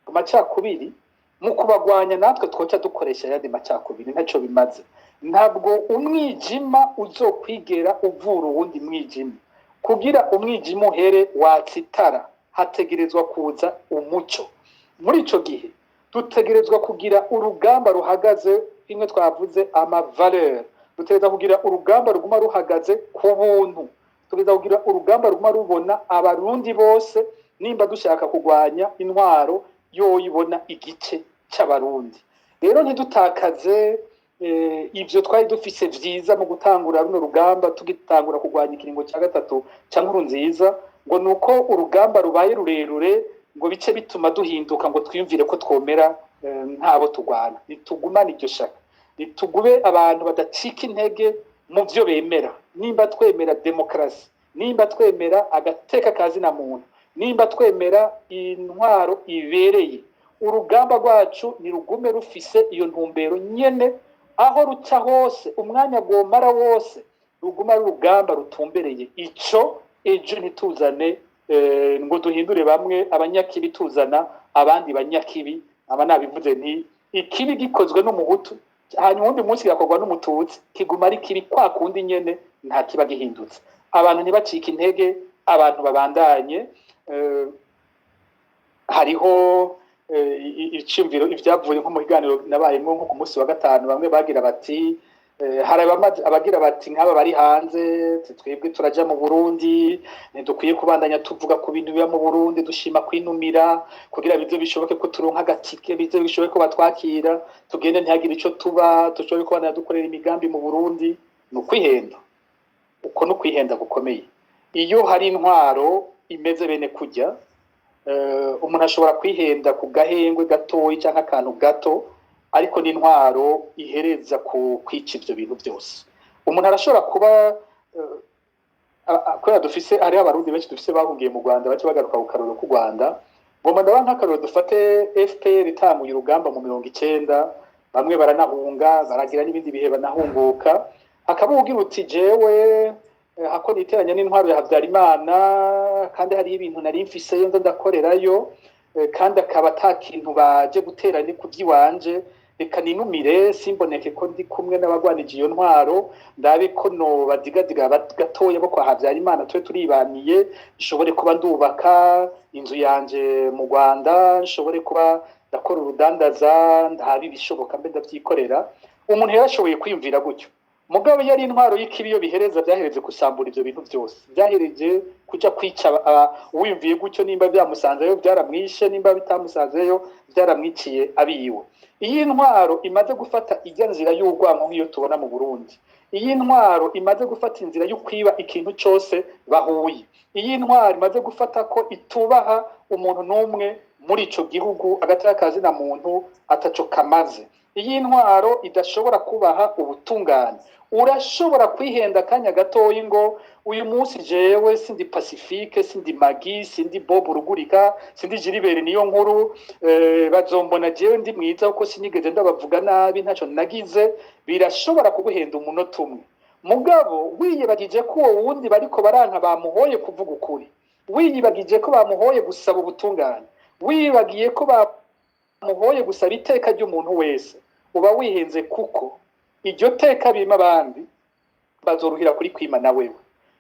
ku macakubiri, mu kubagwanya natwe twoca dukoresha yandi macakubiri, ntaco bimaze. Ntabwo umwijima uzokwigera uvura uwundi mwijima. Kugira umwijima uhere watsitara, hategerezwa kuza umuco. Muri ico gihe dutegerezwa kugira urugamba ruhagaze, imwe twavuze ama valeur. Dutegerezwa kugira urugamba ruguma ruhagaze ku buntu. Tutegerezwa kugira urugamba ruguma rubona abarundi bose, nimba dushaka kugwanya intwaro yoyibona igice c'abarundi. Rero ntidutakaze ivyo twari dufise vyiza mu gutangura runo rugamba, tugitangura kugwanya ikiringo cya gatatu ca Nkurunziza, ngo nuko urugamba rubaye rurerure ngo bice bituma duhinduka ngo twiyumvire ko twomera ntabo tugwana. Nitugumana iryo shaka, nitugube abantu badacika intege mu vyo bemera. Nimba twemera demokrasi, nimba twemera agateka kazina muntu, nimba twemera intwaro ibereye, urugamba rwacu nirugume rufise iyo ntumbero nyene, aho ruca hose, umwanya gomara wose, ruguma rugamba rutumbereye ico. Ejo ntituzane ngo duhindure bamwe abanyakibi tuzana abandi banyakibi. Aba nabivuze nti ikibi gikozwe n'umuhutu, hanyuma undi munsi gakorwa n'umututsi, kiguma ari kibi kwa kundi nyene, nta kiba gihindutse. Abantu ntibacika intege, abantu babandanye. Hariho iciyumviro ivyavuye nko mu biganiro nabayemwo nko ku munsi wa gatanu, bamwe bagira bati hari abagira bati nk'aba bari hanze twebwe turaja mu Burundi ntidukwiye kubandanya tuvuga ku bintu biba mu Burundi dushima kwinumira kugira bize bishoboke ko turonka agatike bize bishoboke ko batwakira tugende ntihagire ico tuba dushobore kubandanya dukorera imigambi mu Burundi ni ukwihenda uko ni ukwihenda gukomeye iyo hari intwaro imeze bene kujya umuntu ashobora kwihenda ku gahengwe gatoyi cyangwa akantu gato ariko n'intwaro ihereza ku kwica ivyo bintu byose umuntu arashobora kuba kubera dufise ari abarundi benshi dufise bahungiye mu Rwanda bace bagaruka ku karoro ku Rwanda ngomba ndaba nk'akaroro dufate FPR itanguye urugamba mu 90 bamwe baranahunga baragira n'ibindi bihe banahunguka hakaba ugira uti jewe hako niteranya n'intwaro ya Habyarimana kandi hari ibintu nari mfise yo ndakorerayo kandi akaba atakintu baje guteranya ku by'iwanje reka ninumire simboneke ko ndi kumwe n'abagwanije iyo ntwaro ndabe ko no badigadiga gatoya bo kwa Habyarimana twe turibaniye ishobore kuba ndubaka inzu yanje mu Rwanda ishobore kuba ndakora urudandaza ndahabi bishoboka mbe ndavyikorera umuntu yarashoboye kwiyumvira gutyo mugabo yari intwaro y'ikibiyo bihereza byahereze kusambura ivyo bintu byose byahereje kuja kwica uwiyumviye gutyo nimba byamusanzeyo byaramwishe nimba bitamusanzeyo byaramwiciye abiwe iyi ntwaro imaze gufata ijya nzira y'urwanko nk'iyo tubona mu Burundi iyi ntwaro imaze gufata inzira yo kwiba ikintu cyose bahuye iyi ntwaro imaze gufata ko itubaha umuntu n'umwe muri ico gihugu agatakazi na muntu ataco kamaze iyi ntwaro idashobora kubaha ubutungane urashobora kwihenda kanya gatoyi ngo uyu munsi jewe sindi Pacifique sindi Magi sindi Bob Rugurika sindi Jiribere niyo nkuru bazombona jewe ndi mwiza uko sinigeze ndabavuga nabi ntaco nagize birashobora kuguhenda umunota umwe mugabo wiyibagije ko uwo wundi bariko baranka bamuhoye kuvuga ukuri wiyibagije ko bamuhoye gusaba ubutungane wibagiye ko bamuhoye gusaba iteka ry'umuntu wese uba wihenze kuko iryo teka birimo abandi bazoruhira kuri kwima na wewe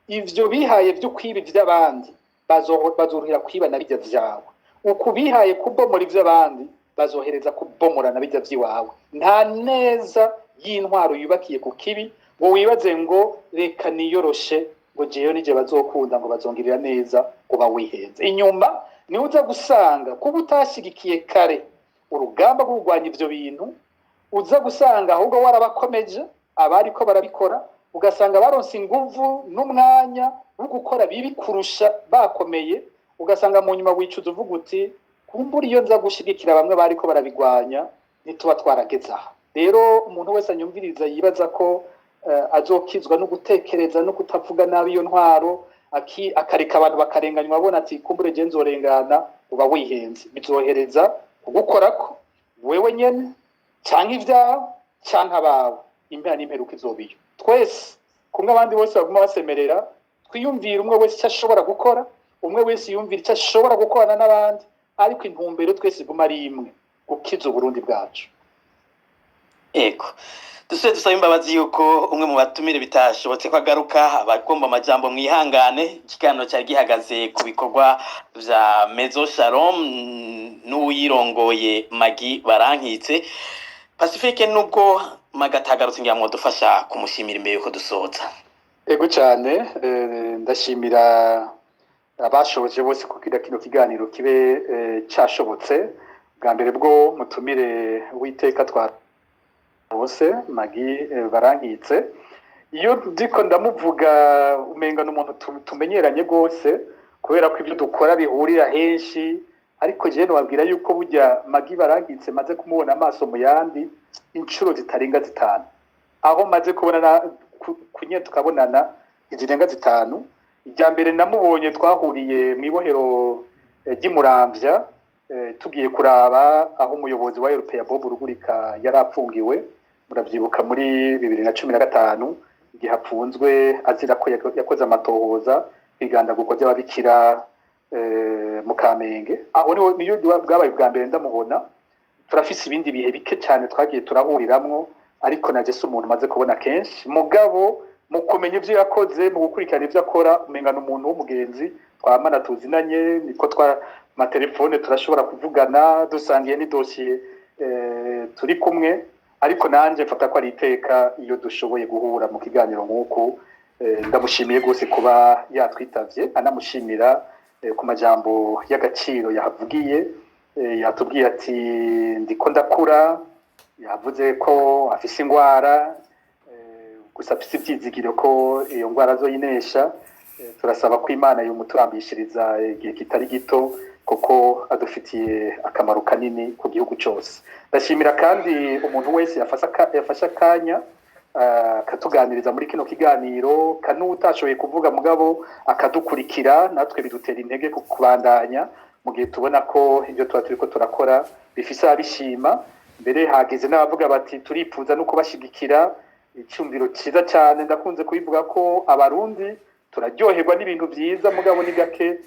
ivyo bihaye byo kwiba ivy'abandi bazoruhira kwiba na bijya vyawe uko bihaye kubomora ivy'abandi bazohereza kubomora na bijya vyiwawe nta neza y'intwaro yubakiye ku kibi ngo wibaze ngo reka niyoroshe ngo jeyo nije bazokunda ngo bazongirira neza uba wihenze inyuma ni uza gusanga kuba utashigikiye kare urugamba rwo kurwanya ivyo bintu uza gusanga ahubwo warabakomeje abari ko barabikora ugasanga baronse inguvu n'umwanya wo gukora bibi kurusha bakomeye ugasanga mu nyuma wicuza uvuga uti kumbura iyo nza gushigikira bamwe bari ko barabigwanya nituba twarageze aha rero umuntu wese anyumviriza yibaza ko azokizwa no gutekereza no kutavuga nabi iyo ntwaro akareka abantu bakarenganywa abona ati kumbure je nzorengana uba wihenze bizohereza kugukorako wewe nyene canke ivyawe canke abawe impera n'imperuka izobiyo twese kumwe abandi bose baguma basemerera twiyumvira umwe wese icyo ashobora gukora umwe wese yumvira icyo ashobora gukorana n'abandi ariko intumbero twese iguma ari imwe gukiza Uburundi bwacu ego dusubire dusaba imbabazi yuko umwe mu batumire bitashobotse ko agaruka abagomba amajambo mwihangane ikiganiro cyari gihagaze ku bikorwa vya Maison Shalom n'uyirongoye Magi Barankitse Pacifique nubwo magatagarutse ngira ngo dufasha kumushimira imbere yuko dusoza ego cyane ndashimira abashoboje bose kugira kino kiganiro kibe cyashobotse bwa mbere bwo mutumire witeka twa bose Magi Barankitse iyo ndiko ndamuvuga umenga n'umuntu tumenyeranye gose kubera ko ibyo dukora bihurira henshi ariko je nobabwira yuko burya Magi Barankitse maze kumubona amaso mu yandi incuro zitarenga 5 aho maze kubonana kunye tukabonana izirenga 5 ijya mbere namubonye twahuriye mu ibohero ry'Imuramvya tugiye kuraba aho umuyobozi wa Europe ya Bob Rugurika yarapfungiwe muravyibuka muri 2015 igihe hapfunzwe azira ko yakoze amatohoza biganda gukoze ababikira mu Kamenge aho niyo bwabaye bwa mbere ndamubona turafise ibindi bihe bike cyane twagiye turahuriramwo ariko naje se umuntu maze kubona kenshi mugabo mu kumenya ivyo yakoze mu gukurikirana ivyo akora umengana umuntu w'umugenzi twamana tuzinanye niko twa matelefone turashobora kuvugana dusangiye ni dossier turi kumwe ariko nanje mfata ko ari iteka iyo dushoboye guhura mu kiganiro nk'uku. Ndamushimiye rwose kuba yatwitavye, anamushimira ku majambo y'agaciro yahavugiye. Yatubwiye ati ndiko ndakura, yavuze ko afise ingwara, gusa afise ivyizigiro ko iyo ngwara azoyinesha. Turasaba ko Imana yomuturambishiriza igihe kitari gito, kuko adufitiye akamaro kanini ku gihugu cyose. Ndashimira kandi umuntu wese yafashe akanya akatuganiriza muri kino kiganiro, kanutashoboye kuvuga mugabo akadukurikira, natwe bidutera intege ku kubandanya mu gihe tubona ko ibyo tuba turiko turakora bifise abishima. Mbere hageze n'abavuga bati turipfuza no kubashigikira. Icyumviro cyiza cyane, ndakunze kubivuga ko abarundi turaryoherwa n'ibintu byiza, mugabo ni gake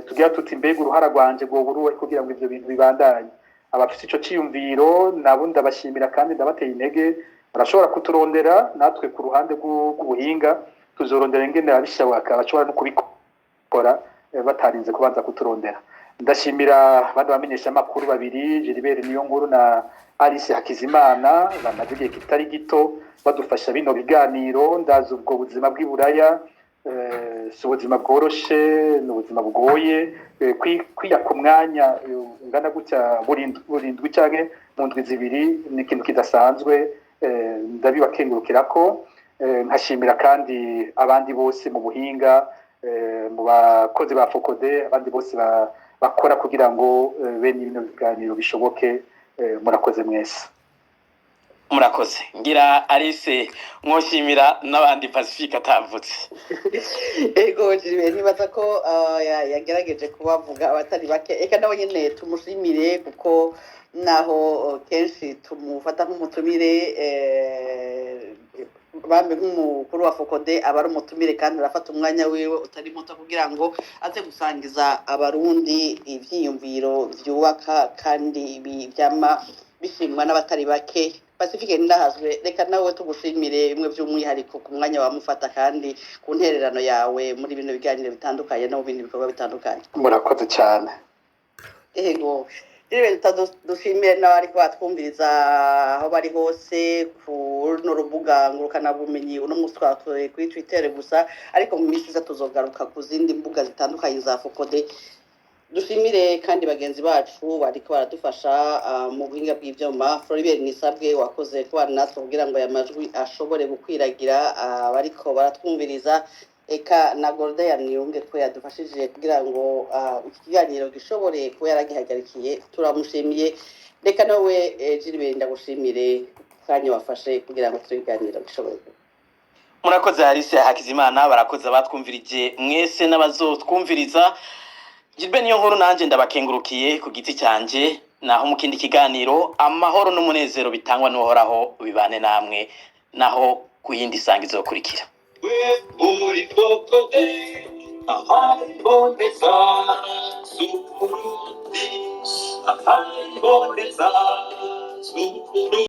tugira tuti mbega uruhara rwanje rwoburuwe kugira ngo ivyo bintu bibandanye. Abafite ico ciyumviro nabo ndabashimira kandi ndabateye intege. Barashobora kuturondera, natwe ku ruhande rw'ubuhinga tuzorondera ingene abishoboka bashobora no kubikora batarinze kubanza kuturondera. Ndashimira abandi bamenyesha amakuru babiri, Gilbert Niyonkuru na Alice Hakizimana, bamaze igihe kitari gito badufasha bino biganiro. Ndazi ubwo buzima bw'iburaya si ubuzima bworoshe, ni ubuzima bugoye. Kwiya ku mwanya ungana gutya burindwi canke mu ndwi zibiri ni ikintu kidasanzwe. Ndabibakengurukira ko. Nkashimira kandi abandi bose mu buhinga, mu bakozi ba Focode, abandi bose bakora kugira ngo bene ibino biganiro bishoboke. Murakoze mwese. Murakoze. Ngira Alice mwoshimira n'abandi Pacifique atavutse. Ego jiwe nibaza ko yagerageje kubavuga abatari bake. Eka nawe nyene tumushimire kuko naho kenshi tumufata nk'umutumire bambe nk'umukuru wa Focode aba ari umutumire kandi arafata umwanya wiwe utari muto kugira ngo aze gusangiza abarundi ivyiyumviro vyubaka kandi byama bishimwa n'abatari bake. Pacifique ndahazwe, reka nawe tugushimire bimwe by'umwihariko ku mwanya wamufata kandi ku ntererano yawe muri bino biganiro bitandukanye no mu bindi bikorwa bitandukanye. Murakoze cyane. Ego dushimire n'abari batwumviriza aho bari hose ku runo rubuga ngurukanabumenyi. Uno munsi twatoye kuri Twitter gusa, ariko mu minsi iza tuzogaruka ku zindi mbuga zitandukanye za Focode. Dushimire kandi bagenzi bacu bariko baradufasha mu buhinga bw'ivyuma. Floribert Nisabwe wakoze kuba natwe kugira ngo aya majwi ashobore gukwiragira bariko baratwumviriza. Eka na Golda Niyunge ko yadufashije kugira ngo ikiganiro gishobore kuba yaragihagarikiye. Turamushimiye. Reka nawe Gilbert ndagushimire kanya wafashe kugira ngo tuganire gishobore. Murakoze Alice Hakizimana, barakoze abatwumvirije mwese n'abazotwumviriza. Gilbert Niyonkuru nanje ndabakengurukiye ku giti cyanje. Naho mu kindi kiganiro amahoro n'umunezero bitangwa n'uhoraho bibane namwe, naho ku yindi sangizo kurikira. Muri Focode ahayiboneza sukuruti ahayiboneza sukuruti.